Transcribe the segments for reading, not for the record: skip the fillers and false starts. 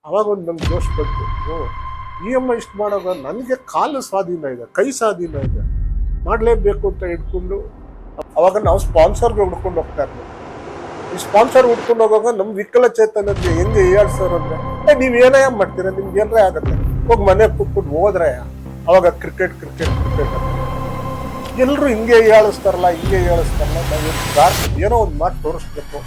ಅವಾಗ ಒಂದು ನಮ್ಗೆ ಜೋಶ್ ಬಂತು. ಇ ಎಮ್ ಐ ಇಷ್ಟು ಮಾಡೋವಾಗ ನನಗೆ ಕಾಲು ಸ್ವಾಧೀನ ಇದೆ, ಕೈ ಸ್ವಾಧೀನ ಇದೆ, ಮಾಡಲೇಬೇಕು ಅಂತ ಹಿಡ್ಕೊಂಡು ಅವಾಗ ನಾವು ಸ್ಪಾನ್ಸರ್ಗೆ ಹುಡ್ಕೊಂಡು ಹೋಗ್ತಾ ಇರ್ತೀವಿ. ಈ ಸ್ಪಾನ್ಸರ್ ಹುಡ್ಕೊಂಡು ಹೋಗುವಾಗ ನಮ್ಮ ವಿಕಲಚೇತನಕ್ಕೆ ಹೆಂಗೆ ಹೇಳ್ಸೋರು ಅಂದರೆ ನೀವು ಏನೇ ಮಾಡ್ತೀರಾ, ನಿಮ್ಗೆ ಏನರೇ ಆಗುತ್ತೆ, ಹೋಗಿ ಮನೆ ಕೂತ್ಬಿಟ್ಟು ಹೋದ್ರೆ ಅವಾಗ ಕ್ರಿಕೆಟ್ ಕ್ರಿಕೆಟ್ ಕ್ರಿಕೆಟ್ ಅಂತ ಎಲ್ಲರೂ ಹಿಂಗೆ ಹೇಳಿಸ್ತಾರಲ್ಲ ನಾವು ಏನೋ ಒಂದು ಮಾತು ತೋರಿಸ್ಬೇಕು.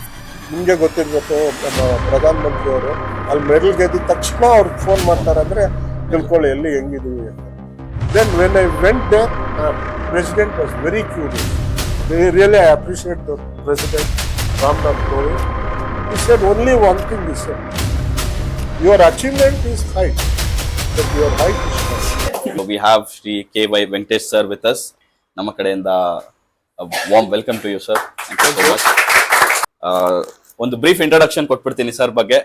ನಿಮಗೆ ಗೊತ್ತಿರ್ಬೇಕು, ನಮ್ಮ ಪ್ರಧಾನಮಂತ್ರಿಯವರು ಅಲ್ಲಿ ಮೆಡಲ್ ಗೆದ್ದ ತಕ್ಷಣ ಅವ್ರಿಗೆ ಫೋನ್ ಮಾಡ್ತಾರೆ ಅಂದರೆ ತಿಳ್ಕೊಳ್ಳಿ ಎಲ್ಲಿ ಹೆಂಗಿದೀವಿ ಅಂತ. Then when I went there, president was very curious. Really I appreciate the president Ramnath Kovind. He said only one thing, he said, your achievement is high, but your height is short. We have Shri K.Y. Venkatesh sir with us. ನಮ್ಮ ಕಡೆಯಿಂದ warm welcome to you sir. Thank you so much. ಒಂದು brief introduction ಕೊಟ್ಬಿಡ್ತೀನಿ sir ಬಗ್ಗೆ.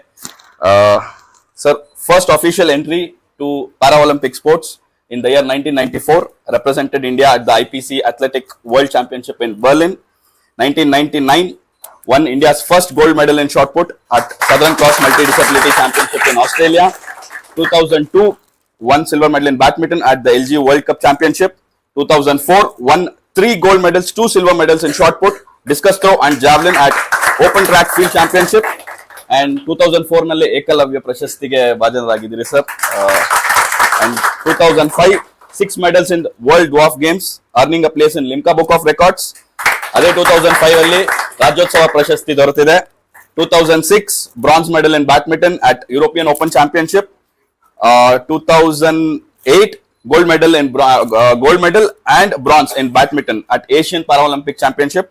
Sir, first official entry to Paralympic sports in the year 1994, represented India at the IPC Athletic World Championship in Berlin. 1999, won India's first gold medal in shot put at Southern Cross Multi-Disability Championship in Australia. 2002, won silver medal in badminton at the LG World Cup Championship. 2004, won 3 gold medals, 2 silver medals in shot put, discus throw and javelin at Open Track Field Championship. And 2004 ನಲ್ಲಿ ಏಕಲವ್ಯ ಪ್ರಶಸ್ತಿಗೆ ಭಾಜನರಾಗಿದ್ದೀರಿ sir. And 2005, 6 medals in World Dwarf Games, earning a place in Limca Book of Records. ಅದೇ 2005 ಅಲ್ಲಿ ರಾಜ್ಯೋತ್ಸವ ಪ್ರಶಸ್ತಿ ದೊರೆತಿದೆ. 2006 bronze medal in badminton at European open championship. 2008 gold medal and bronze in badminton at Asian Paralympic Championship.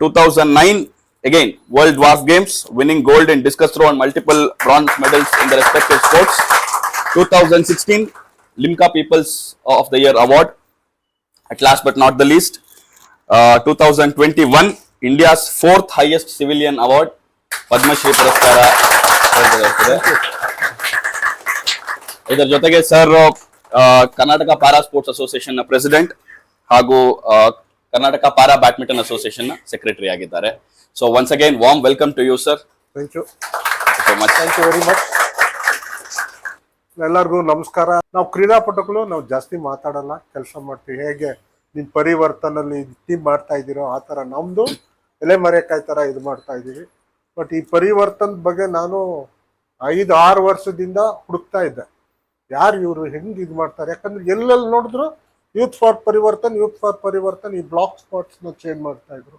2009 again World Dwarf Games, winning gold in discus throw and multiple bronze medals in the respective sports. 2016 Limca People's of the Year Award. At last but not the least, 2021 India's 4th highest civilian award, Padma Shri ಪುರಸ್ಕಾರ. ಇದರ ಜೊತೆಗೆ sir Karnataka para sports association ನ president ಹಾಗೂ Karnataka para badminton association ನ secretary ಆಗಿದ್ದಾರೆ. So once again warm welcome to you sir. Thank you so much. Thank you very much. ಎಲ್ಲರಿಗೂ ನಮಸ್ಕಾರ. ನಾವು ಕ್ರೀಡಾಪಟುಗಳು ನಾವು ಜಾಸ್ತಿ ಮಾತಾಡಲ್ಲ, ಕೆಲಸ ಮಾಡ್ತೀವಿ. ಹೇಗೆ ನಿಮ್ಮ ಪರಿವರ್ತನಲ್ಲಿ ಟೀಮ್ ಮಾಡ್ತಾ ಇದ್ದೀರೋ ಆ ಥರ ನಮ್ಮದು ಎಲೆಮರೆಕಾಯಿ ಥರ ಇದು ಮಾಡ್ತಾ ಇದ್ದೀವಿ. ಬಟ್ ಈ ಪರಿವರ್ತನದ ಬಗ್ಗೆ ನಾನು 5-6 ವರ್ಷದಿಂದ ಹುಡುಕ್ತಾ ಇದ್ದೆ, ಯಾರು ಇವರು ಹೆಂಗೆ ಇದು ಮಾಡ್ತಾರೆ. ಯಾಕಂದ್ರೆ ಎಲ್ಲೆಲ್ಲಿ ನೋಡಿದ್ರು ಯೂತ್ ಫಾರ್ ಪರಿವರ್ತನ್ ಈ ಬ್ಲಾಕ್ ಸ್ಪಾಟ್ಸ್ನ ಚೇಂಜ್ ಮಾಡ್ತಾ ಇದ್ರು.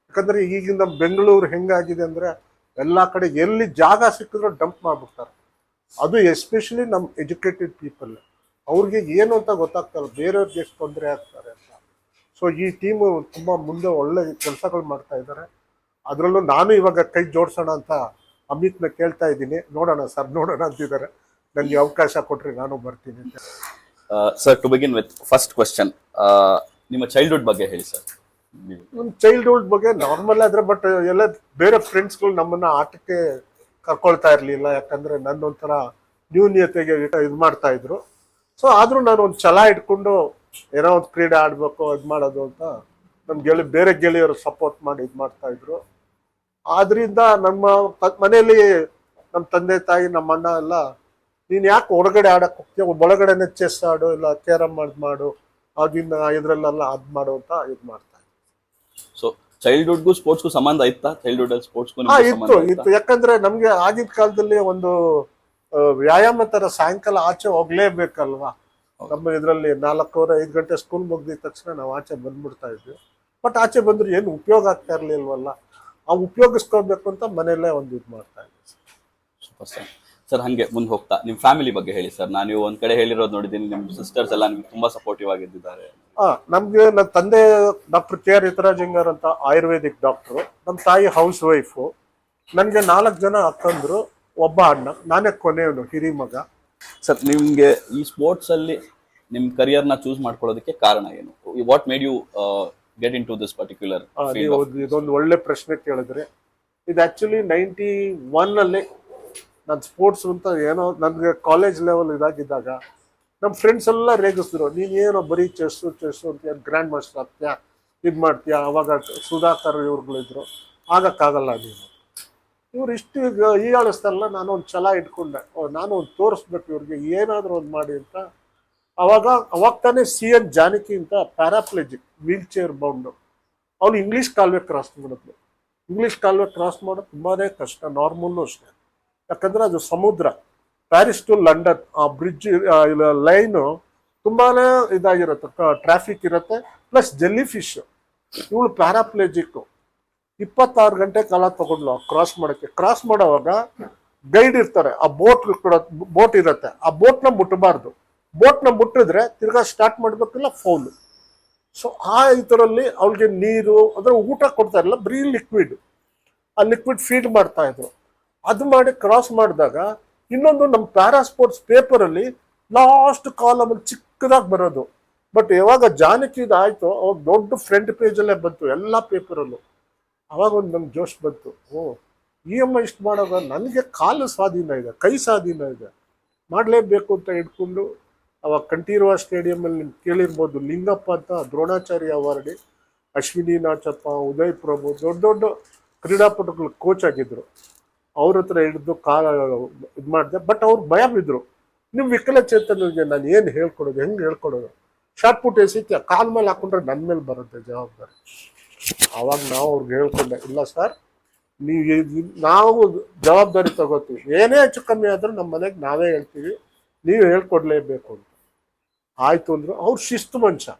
ಯಾಕಂದ್ರೆ ಈಗಿನ ನಮ್ಮ ಬೆಂಗಳೂರು ಹೆಂಗಾಗಿದೆ ಅಂದರೆ ಎಲ್ಲ ಕಡೆ ಎಲ್ಲಿ ಜಾಗ ಸಿಕ್ಕಿದ್ರು ಡಂಪ್ ಮಾಡಿಬಿಡ್ತಾರೆ. ಅದು ಎಸ್ಪೆಷಲಿ ನಮ್ಮ ಎಜುಕೇಟೆಡ್ ಪೀಪಲ್, ಅವ್ರಿಗೆ ಏನು ಅಂತ ಗೊತ್ತಾಗ್ತಲ್ಲ, ಬೇರೆಯವ್ರಿಗೆ ಎಷ್ಟು ತೊಂದರೆ ಆಗ್ತಾರೆ ಅಂತ. ಸೊ ಈ ಟೀಮು ತುಂಬ ಮುಂದೆ ಒಳ್ಳೆ ಕೆಲಸಗಳು ಮಾಡ್ತಾ ಇದ್ದಾರೆ. ಅದರಲ್ಲೂ ನಾನು ಇವಾಗ ಕೈ ಜೋಡಿಸೋಣ ಅಂತ ಅಮಿತ್ನ ಕೇಳ್ತಾ ಇದ್ದೀನಿ. ನೋಡೋಣ ಸರ್, ನೋಡೋಣ ಅಂತಿದ್ದಾರೆ. ನನಗೆ ಅವಕಾಶ ಕೊಟ್ರಿ ನಾನು ಬರ್ತೀನಿ ಅಂತ. Sir, to begin with first question, ನಿಮ್ಮ ಚೈಲ್ಡ್ಹುಡ್ ಬಗ್ಗೆ ಹೇಳಿ ಸರ್. ನಮ್ಮ ಚೈಲ್ಡ್ಹುಡ್ ಬಗ್ಗೆ ನಾರ್ಮಲ್ ಆದ್ರೆ, ಬಟ್ ಎಲ್ಲ ಬೇರೆ ಫ್ರೆಂಡ್ಸ್ಗಳು ನಮ್ಮನ್ನ ಆಟಕ್ಕೆ ಕರ್ಕೊಳ್ತಾ ಇರಲಿಲ್ಲ. ಯಾಕಂದ್ರೆ ನನ್ನೊಂಥರ ನ್ಯೂನ್ಯತೆಗೆ ಇದು ಮಾಡ್ತಾ ಇದ್ರು. ಸೊ ಆದ್ರೂ ನಾನು ಒಂದು ಛಲ ಇಟ್ಕೊಂಡು ಏನೋ ಒಂದು ಕ್ರೀಡೆ ಆಡ್ಬೇಕು ಇದು ಮಾಡೋದು ಅಂತ ನಮ್ಮ ಬೇರೆ ಗೆಳೆಯರು ಸಪೋರ್ಟ್ ಮಾಡಿ ಇದು ಮಾಡ್ತಾ ಇದ್ರು. ಆದ್ರಿಂದ ನಮ್ಮ ಮನೆಯಲ್ಲಿ ನಮ್ಮ ತಂದೆ ತಾಯಿ ನಮ್ಮ ಅಣ್ಣ ಎಲ್ಲ, ನೀನು ಯಾಕೆ ಹೊರಗಡೆ ಆಡಕ್ಕೆ ಹೋಗ್ತೀಯ, ಒಳಗಡೆನೆ ಚೆಸ್ ಆಡು ಇಲ್ಲ ಕ್ಯಾರಮ್ ಮಾಡು ಆಗಿನ ಇದ್ರಲ್ಲೆಲ್ಲ ಅದು ಮಾಡು ಅಂತ ಇದು ಮಾಡ್ತಾ ಇದ್ರು. ಸೊ ಚೈಲ್ಡ್ಹುಡ್ಗೂ ಸ್ಪೋರ್ಟ್ಸ್ಗೂ ಸಂಬಂಧ ಇತ್ತಾ? ಚೈಲ್ಡ್ಹುಡ್ ಅಲ್ಲಿ ಸ್ಪೋರ್ಟ್ಸ್ಗೂ ಇತ್ತು. ಯಾಕಂದ್ರೆ ನಮ್ಗೆ ಆಗಿನ ಕಾಲದಲ್ಲಿ ಒಂದು ವ್ಯಾಯಾಮ ತರ ಸಾಯಂಕಾಲ ಆಚೆ ಹೋಗ್ಲೇಬೇಕಲ್ವಾ. ನಮ್ಮ ಇದರಲ್ಲಿ 4-5 ಗಂಟೆ ಸ್ಕೂಲ್ ಮುಗ್ದಿದ ತಕ್ಷಣ ನಾವು ಆಚೆ ಬಂದ್ಬಿಡ್ತಾ ಇದ್ವಿ. ಬಟ್ ಆಚೆ ಬಂದ್ರೆ ಏನು ಉಪಯೋಗ ಆಗ್ತಾ ಇರ್ಲಿಲ್ವಲ್ಲ, ಆ ಉಪಯೋಗಿಸ್ಕೋಬೇಕು ಅಂತ ಮನೆಯಲ್ಲೇ ಒಂದು ಇದು ಮಾಡ್ತಾ ಇದ್ವಿ. Super sir. ಸರ್, ಹಂಗೆ ಮುಂದೆ ಹೋಗ್ತಾ ನಿಮ್ಮ ಫ್ಯಾಮಿಲಿ ಬಗ್ಗೆ ಹೇಳಿ ಸರ್. ನಾನು ಒಂದ್ ಕಡೆ ಹೇಳಿರೋದು ನೋಡಿದ್ದೀನಿ, ನಿಮ್ಮ ಸಿಸ್ಟರ್ಸ್ ಎಲ್ಲ ನಿಮ್ಗೆ ತುಂಬಾ ಸಪೋರ್ಟಿವ್ ಆಗಿದ್ದಾರೆ. ನಮ್ಗೆ ನನ್ನ ತಂದೆ ಡಾಕ್ಟರ್ ಕೆ ಆರ್ ರಿತರಾಜಿಂಗರ್ ಅಂತ ಆಯುರ್ವೇದಿಕ್ ಡಾಕ್ಟ್ರು, ನಮ್ಮ ತಾಯಿ ಹೌಸ್ ವೈಫು, ನನಗೆ 4 ಜನ ಅಕ್ಕಂದ್ರು, ಒಬ್ಬ ಅಣ್ಣ, ನಾನೇ ಕೊನೆಯವನು, ಹಿರಿ ಮಗ. ಸರ್, ನಿಮ್ಗೆ ಈ ಸ್ಪೋರ್ಟ್ಸ್ ಅಲ್ಲಿ ನಿಮ್ ಕರಿಯರ್ ನ ಚೂಸ್ ಮಾಡ್ಕೊಳ್ಳೋದಕ್ಕೆ ಕಾರಣ ಏನು? What made you get into this particular? ಇದೊಂದು ಒಳ್ಳೆ ಪ್ರಶ್ನೆ ಕೇಳಿದ್ರೆ, ಇದು ಆಕ್ಚುಲಿ 91 ಅಲ್ಲಿ ನಾನು ಸ್ಪೋರ್ಟ್ಸ್ ಅಂತ ಏನೋ ನನಗೆ ಕಾಲೇಜ್ ಲೆವೆಲ್ ಇದಾಗಿದ್ದಾಗ ನಮ್ಮ ಫ್ರೆಂಡ್ಸ್ ಎಲ್ಲ ರೇಗಿಸಿದ್ರು, ನೀನು ಏನೋ ಬರೀ ಚೆಸ್ಸು ಅಂತ ಗ್ರ್ಯಾಂಡ್ ಮಾಸ್ಟರ್ ಆಗ್ತೀಯಾ, ಇದು ಮಾಡ್ತೀಯಾ. ಅವಾಗ ಸುಧಾಕರ್ ಇವ್ರುಗಳಿದ್ರು, ಆಗಕ್ಕಾಗಲ್ಲ ನೀನು, ಇವ್ರು ಇಷ್ಟು ಹೀಯಾಳಿಸ್ತಾರಲ್ಲ, ನಾನು ಒಂದು ಛಲ ಇಟ್ಕೊಂಡೆ, ನಾನು ಒಂದು ತೋರಿಸ್ಬೇಕು ಇವ್ರಿಗೆ, ಏನಾದರೂ ಒಂದು ಮಾಡಿ ಅಂತ. ಅವಾಗ ತಾನೇ CN ಜಾನಕಿ ಅಂತ ಪ್ಯಾರಾಪ್ಲೆಜಿಕ್ ವೀಲ್ ಚೇರ್ ಬೌಂಡು, ಅವ್ನು ಇಂಗ್ಲೀಷ್ ಕಾಲ್ವೆ ಕ್ರಾಸ್ ಮಾಡಿದ್ಲು. ಇಂಗ್ಲೀಷ್ ಕಾಲ್ವೆ ಕ್ರಾಸ್ ಮಾಡೋದು ತುಂಬಾ ಕಷ್ಟ, ನಾರ್ಮಲ್ಲು ಅಷ್ಟೇ. ಯಾಕಂದರೆ ಅದು ಸಮುದ್ರ, ಪ್ಯಾರಿಸ್ ಟು ಲಂಡನ್ ಆ ಬ್ರಿಡ್ಜ್ ಲೈನು ತುಂಬಾ ಇದಾಗಿರುತ್ತೆ, ಟ್ರಾಫಿಕ್ ಇರುತ್ತೆ, ಪ್ಲಸ್ ಜೆಲ್ಲಿ ಫಿಶ್. ಇವಳು ಪ್ಯಾರಾಪ್ಲೆಜಿಕ್ಕು 26 ಗಂಟೆ ಕಾಲ ತಗೊಂಡ್ಲು ಕ್ರಾಸ್ ಮಾಡೋಕ್ಕೆ. ಕ್ರಾಸ್ ಮಾಡೋವಾಗ ಗೈಡ್ ಇರ್ತಾರೆ, ಆ ಬೋಟ್ ಇರುತ್ತೆ, ಆ ಬೋಟ್ನ ಮುಟ್ಟಬಾರ್ದು. ಬೋಟ್ನ ಮುಟ್ಟಿದ್ರೆ ತಿರ್ಗಾ ಸ್ಟಾರ್ಟ್ ಮಾಡಬೇಕಿಲ್ಲ, ಫೌಲು. ಸೊ ಆ ಇದರಲ್ಲಿ ಅವಳಿಗೆ ನೀರು ಅಂದರೆ ಊಟ ಕೊಡ್ತಾ ಇರಲಿಲ್ಲ, ಬರೀ ಲಿಕ್ವಿಡ್, ಆ ಲಿಕ್ವಿಡ್ ಫೀಡ್ ಮಾಡ್ತಾ ಇದ್ರು. ಅದು ಮಾಡಿ ಕ್ರಾಸ್ ಮಾಡಿದಾಗ ಇನ್ನೊಂದು ನಮ್ಮ ಪ್ಯಾರಾ ಸ್ಪೋರ್ಟ್ಸ್ ಪೇಪರಲ್ಲಿ ಲಾಸ್ಟ್ ಕಾಲಮಲ್ಲಿ ಚಿಕ್ಕದಾಗಿ ಬರೋದು. ಬಟ್ ಯಾವಾಗ ಜಾನಕಿದು ಆಯಿತು ಅವಾಗ ದೊಡ್ಡ ಫ್ರಂಟ್ ಪೇಜಲ್ಲೇ ಬಂತು ಎಲ್ಲ ಪೇಪರಲ್ಲೂ. ಅವಾಗ ಒಂದು ನಮ್ಗೆ ಜೋಶ್ ಬಂತು, EMI ಇಷ್ಟು ಮಾಡುವಾಗ ನನಗೆ ಕಾಲು ಸ್ವಾಧೀನ ಇದೆ, ಕೈ ಸ್ವಾಧೀನ ಇದೆ, ಮಾಡಲೇಬೇಕು ಅಂತ ಹಿಡ್ಕೊಂಡು ಅವಾಗ ಕಂಠೀರವ ಸ್ಟೇಡಿಯಮಲ್ಲಿ ನಿಮ್ಗೆ ಕೇಳಿರ್ಬೋದು, ಲಿಂಗಪ್ಪ ಅಂತ ದ್ರೋಣಾಚಾರ್ಯ ಅವಾರ್ಡಿ, ಅಶ್ವಿನಿ ನಾಚಪ್ಪ, ಉದಯ್ ಪ್ರಭು, ದೊಡ್ಡ ದೊಡ್ಡ ಕ್ರೀಡಾಪಟುಗಳು ಕೋಚ್ ಆಗಿದ್ರು. ಅವ್ರ ಹತ್ರ ಹಿಡಿದು ಇದು ಮಾಡಿದೆ. ಬಟ್ ಅವ್ರು ಭಯ ಬಿದ್ದರು, ನಿಮ್ಮ ವಿಕಲಚೇತನಿಗೆ ನಾನು ಏನು ಹೇಳ್ಕೊಡೋದು, ಹೆಂಗೆ ಹೇಳ್ಕೊಡೋದು, ಶಾರ್ಟ್ ಪುಟ್ ಎಸಿತ್ಯ ಕಾಲ ಮೇಲೆ ಹಾಕೊಂಡ್ರೆ ನನ್ನ ಮೇಲೆ ಬರುತ್ತೆ ಜವಾಬ್ದಾರಿ. ಆವಾಗ ನಾವು ಅವ್ರಿಗೆ ಹೇಳ್ಕೊಂಡೆ, ಇಲ್ಲ ಸರ್, ನಾವು ಜವಾಬ್ದಾರಿ ತಗೋತೀವಿ, ಏನೇ ಹೆಚ್ಚು ಕಮ್ಮಿ ಆದರೂ ನಮ್ಮ ಮನೆಗೆ ನಾವೇ ಹೇಳ್ತೀವಿ, ನೀವು ಹೇಳ್ಕೊಡ್ಲೇಬೇಕು ಅಂತ. ಆಯಿತು ಅಂದರು. ಅವ್ರು ಶಿಸ್ತು ಮನುಷ್ಯ,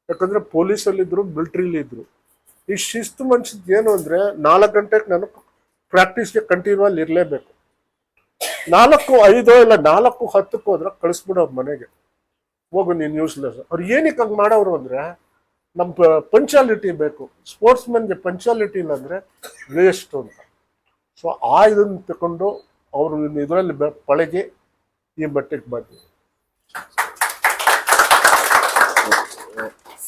ಯಾಕಂದರೆ ಪೊಲೀಸಲ್ಲಿದ್ದರು, ಮಿಲ್ಟ್ರಿಲಿದ್ದರು. ಈ ಶಿಸ್ತು ಮನುಷ್ಯದ್ದು ಏನು ಅಂದರೆ 4 ಗಂಟೆಗೆ ನಾನು ಪ್ರಾಕ್ಟೀಸ್ಗೆ ಕಂಟಿನ್ಯೂ ಅಲ್ಲಿ ಇರಲೇಬೇಕು. 4:05 ಇಲ್ಲ 4:10 ಹೋದ್ರೆ ಕಳಿಸ್ಬಿಡೋರು ಮನೆಗೆ, ಹೋಗು ನೀನು ನ್ಯೂಸ್ಲೆಸ್. ಅವ್ರು ಏನಕ್ಕೆ ಹಂಗೆ ಮಾಡೋರು ಅಂದರೆ ನಮ್ಮ ಪಂಚಾಲಿಟಿ ಬೇಕು, ಸ್ಪೋರ್ಟ್ಸ್ ಮೆನ್ಗೆ ಪಂಚಾಲಿಟಿ ಇಲ್ಲ ಅಂದರೆ ವೇಸ್ಟ್ ಅಂತ. ಸೊ ಇದನ್ನು ತಗೊಂಡು ಅವರು ಇದರಲ್ಲಿ ಪಳಗಿ ಈ ಮಟ್ಟಿಗೆ ಬಂದ್ವಿ.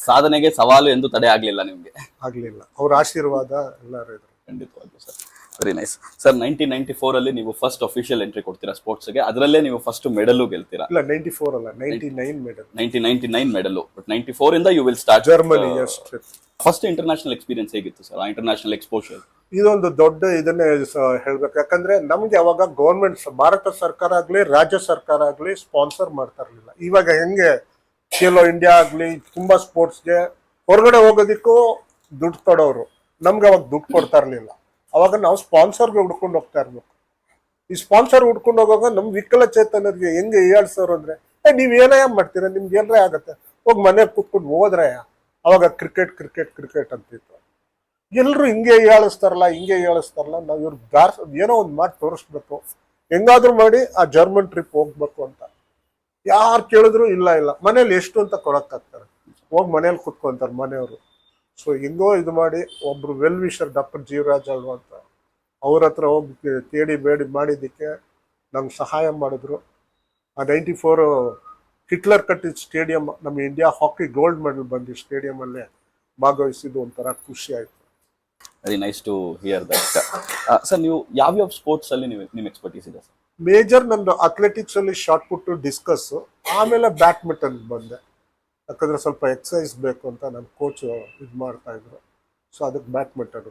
ಸಾಧನೆಗೆ ಸವಾಲು ಎಂದು ತಡೆ ಆಗ್ಲಿಲ್ಲ ನಿಮ್ಗೆ? ಆಗ್ಲಿಲ್ಲ, ಅವ್ರ ಆಶೀರ್ವಾದ ಎಲ್ಲರೂ ಇದ್ರು. ಖಂಡಿತವಾಗ್ಲೂ ಸರ್, ವೆರಿ ನೈಸ್ ಸರ್. 1994 ಅಲ್ಲಿ ನೀವು ಫಸ್ಟ್ ಅಫಿಷಿಯಲ್ ಎಂಟ್ರಿ ಕೊಡ್ತೀರಾ ಸ್ಪೋರ್ಟ್ಸ್ಗೆ, ಅದರಲ್ಲೇ ನೀವು ಫಸ್ಟ್ ಮೆಡಲು ಗೆಲ್ತೀರಾ. ಇಲ್ಲ 94 ಅಲ್ಲ, 99 ಮೆಡಲ್. 1999 ಮೆಡಲು, ಬಟ್ 94 ಇಂದ you will start Germany. First international experience ಹೇಗಿತ್ತು ಸರ್, ಆ ಇಂಟರ್ನ್ಯಾಷನಲ್ ಎಕ್ಸ್ಪೋಷರ್? ಇದೊಂದು ದೊಡ್ಡ ಇದನ್ನೇ ಹೇಳ್ಬೇಕು, ಯಾಕಂದ್ರೆ ನಮ್ಗೆ ಅವಾಗ ಗೌರ್ಮೆಂಟ್, ಭಾರತ ಸರ್ಕಾರ ಆಗ್ಲಿ ರಾಜ್ಯ ಸರ್ಕಾರ ಆಗ್ಲಿ ಸ್ಪಾನ್ಸರ್ ಮಾಡ್ತಾ ಇರ್ಲಿಲ್ಲ. ಇವಾಗ ಹೆಂಗೆ ಖೇಲೋ ಇಂಡಿಯಾ ಆಗ್ಲಿ ತುಂಬಾ ಸ್ಪೋರ್ಟ್ಸ್ಗೆ ಹೊರಗಡೆ ಹೋಗೋದಿಕ್ಕೂ ದುಡ್ಡು ಕೊಡೋರು, ನಮ್ಗೆ ಅವಾಗ ದುಡ್ಡು ಕೊಡ್ತಾ ಇರ್ಲಿಲ್ಲ. ಅವಾಗ ನಾವು ಸ್ಪಾನ್ಸರ್ಗೆ ಹುಡ್ಕೊಂಡು ಹೋಗ್ತಾ ಇರ್ಬೇಕು. ಈ ಸ್ಪಾನ್ಸರ್ ಹುಡ್ಕೊಂಡು ಹೋಗುವಾಗ ನಮ್ಮ ವಿಕಲಚೇತನರಿಗೆ ಹೆಂಗೆ ಹೇಳ್ಸೋರು ಅಂದ್ರೆ, ನೀವ್ ಏನಯ್ಯ ಮಾಡ್ತೀರಾ, ನಿಮ್ಗೆ ಏನ್ರೇ ಆಗತ್ತೆ, ಹೋಗಿ ಮನೆ ಕೂತ್ಕೊಂಡು ಹೋದ್ರಯ್ಯ. ಅವಾಗ ಕ್ರಿಕೆಟ್ ಅಂತಿತ್ತು. ಎಲ್ಲರೂ ಹಿಂಗೆ ಹೇಳಿಸ್ತಾರಲ್ಲ, ನಾವು ಇವ್ರು ಏನೋ ಒಂದು ಮಾಡಿ ತೋರಿಸ್ಬೇಕು, ಹೆಂಗಾದ್ರೂ ಮಾಡಿ ಆ ಜರ್ಮನ್ ಟ್ರಿಪ್ ಹೋಗ್ಬೇಕು ಅಂತ. ಯಾರು ಕೇಳಿದ್ರು ಇಲ್ಲ ಮನೇಲಿ ಎಷ್ಟು ಅಂತ ಕೊಡಕ್ಕಾಗ್ತಾರೆ, ಹೋಗಿ ಮನೇಲಿ ಕುತ್ಕೊಂತಾರೆ ಮನೆಯವರು. ಸೊ ಹೆಂಗೋ ಇದು ಮಾಡಿ ಒಬ್ರು ವೆಲ್ ವಿಷರ್ ಡಾಕ್ಟರ್ ಜೀವರಾಜ್ ಅಲ್ವ ಅಂತ ಅವ್ರ ಹತ್ರ ಹೋಗಿ ತೇಡಿ ಬೇಡಿ ಮಾಡಿದ್ದಕ್ಕೆ ನಮ್ಗೆ ಸಹಾಯ ಮಾಡಿದ್ರು. ಆ 94 ಹಿಟ್ಲರ್ ಕಟ್ಟಿದ ಸ್ಟೇಡಿಯಂ, ನಮ್ಮ ಇಂಡಿಯಾ ಹಾಕಿ ಗೋಲ್ಡ್ ಮೆಡಲ್ ಬಂದು ಸ್ಟೇಡಿಯಮಲ್ಲೇ ಭಾಗವಹಿಸಿದ್ದು ಒಂಥರ ಖುಷಿ ಆಯಿತು. Very nice to hear that. Sir, ನೀವು ಯಾವ್ಯಾವ ಸ್ಪೋರ್ಟ್ಸ್ ಅಲ್ಲಿ ನಿಮ್ಮ ಎಕ್ಸ್ಪರ್ಟೀಸ್ ಇದೆ ಸರ್? ಮೇಜರ್ ನಂದು ಅಥ್ಲೆಟಿಕ್ಸ್ ಅಲ್ಲಿ ಶಾರ್ಟ್ ಪುಟ್, ಡಿಸ್ಕಸ್, ಆಮೇಲೆ ಬ್ಯಾಡ್ಮಿಂಟನ್ ಬಂದೆ. ಯಾಕಂದ್ರೆ ಸ್ವಲ್ಪ ಎಕ್ಸಸೈಸ್ ಬೇಕು ಅಂತ ನನ್ನ ಕೋಚ್ ಇದು ಮಾಡ್ತಾ ಇದ್ರು. ಸೊ ಅದಕ್ಕೆ badminton.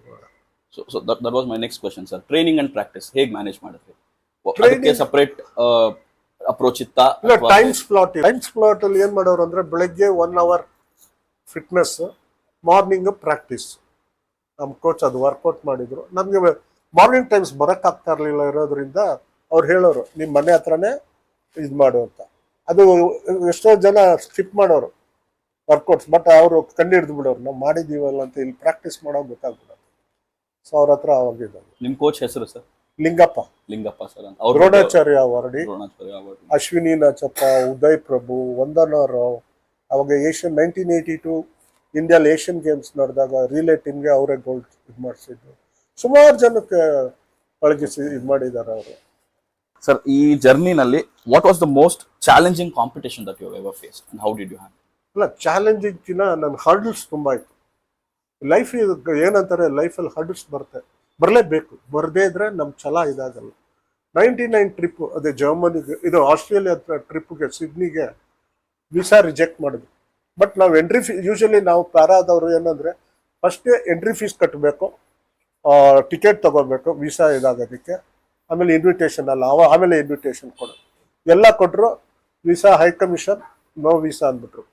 So that was my next question sir. Training and practice ಹೇಗೆ ಮ್ಯಾನೇಜ್ ಮಾಡಿದ್ರಿ? ಅದಕ್ಕೆ ಸಪರೇಟ್ ಅಪ್ರೋಚ್ ಇತ್ತಾ? ಇಲ್ಲ, ಟೈಮ್ ಸ್ಲಾಟ್ ಅಲ್ಲಿ ಏನ್ ಮಾಡೋರು ಅಂದ್ರೆ ಬೆಳಗ್ಗೆ 1 hour ಫಿಟ್ನೆಸ್, ಮಾರ್ನಿಂಗ್ ಪ್ರಾಕ್ಟೀಸ್. ನಮ್ಮ ಕೋಚ್ ಅದು ವರ್ಕೌಟ್ ಮಾಡಿದ್ರು. ನಮ್ಗೆ ಮಾರ್ನಿಂಗ್ ಟೈಮ್ಸ್ ಬರಕ್ ಆಗ್ತಾ ಇರ್ಲಿಲ್ಲ ಇರೋದ್ರಿಂದ ಅವ್ರು ಹೇಳೋರು, ನಿಮ್ಮ ಮನೆ ಹತ್ರನೇ ಇದು ಮಾಡು ಅಂತ. ಅದು ಎಷ್ಟೋ ಜನ ಸ್ಕಿಪ್ ಮಾಡೋರು ವರ್ಕೌಟ್ಸ್, ಬಟ್ ಅವರು ಕಂಡು ಹಿಡಿದು ಬಿಡೋರು, ನಾವು ಮಾಡಿದೀವಲ್ಲ ಅಂತ. ಇಲ್ಲಿ ಪ್ರಾಕ್ಟೀಸ್ ಮಾಡೋದು ಗೊತ್ತಾಗ್ಬಿಡೋದು. ಸೊ ಅವ್ರ ಹತ್ರ ಅವಾಗಿದ್ದಾಗ. ನಿಮ್ ಕೋಚ್ ಹೆಸರು ಸರ್? ಲಿಂಗಪ್ಪ ಸರ್ ಅಂತ. ದ್ರೋಣಾಚಾರ್ಯ ಅವಾರ್ಡಿ, ಅಶ್ವಿನಿ ನಾಚಪ್ಪ, ಉದಯ್ ಪ್ರಭು, ವಂದನಾ ರಾವ್. ಅವಾಗ 1982 ಇಂಡಿಯಾಲ್ ಏಷ್ಯನ್ ಗೇಮ್ಸ್ ನಡೆದಾಗ ರಿಲೇ ಟೀಮ್ಗೆ ಅವರೇ ಗೋಲ್ಡ್ ಇದು ಮಾಡಿಸಿದ್ರು. ಸುಮಾರು ಜನಕ್ಕೆ ಪಳಗಿಸಿ ಇದು ಮಾಡಿದ್ದಾರೆ ಅವರು. ಸರ್, ಈ ಜರ್ನಿನಲ್ಲಿ what was the most challenging competition that you ever faced and how did you handle? ಇಲ್ಲ, ಚಾಲೆಂಜಿಂಗ್ಕಿನ ನನ್ನ ಹರ್ಡಲ್ಸ್ ತುಂಬ ಆಯಿತು. ಲೈಫ್ ಏನಂತಾರೆ, ಲೈಫಲ್ಲಿ ಹರ್ಡಲ್ಸ್ ಬರಲೇಬೇಕು, ಬರದೇ ಇದ್ರೆ ನಮ್ಮ ಛಲ ಇದಾಗಲ್ಲ. 99 ಟ್ರಿಪ್, ಅದೇ ಜರ್ಮನಿಗೆ, ಇದು ಆಸ್ಟ್ರೇಲಿಯಾ ಟ್ರಿಪ್ಗೆ, ಸಿಡ್ನಿಗೆ ವೀಸಾ ರಿಜೆಕ್ಟ್ ಮಾಡಿದ್ವಿ. ಬಟ್ ನಾವು ಯೂಶಲಿ ನಾವು ಪ್ಯಾರಾದವರು ಏನಂದರೆ ಫಸ್ಟೇ ಎಂಟ್ರಿ ಫೀಸ್ ಕಟ್ಟಬೇಕು, ಟಿಕೆಟ್ ತಗೋಬೇಕು ವೀಸಾ ಇದಾಗೋದಕ್ಕೆ, ಆಮೇಲೆ ಇನ್ವಿಟೇಷನ್ ಅಲ್ಲ ಆಮೇಲೆ ಇನ್ವಿಟೇಷನ್ ಕೊಡು, ಎಲ್ಲ ಕೊಟ್ಟರು visa high commission no visa ಅಂದ್ಬಿಟ್ರು.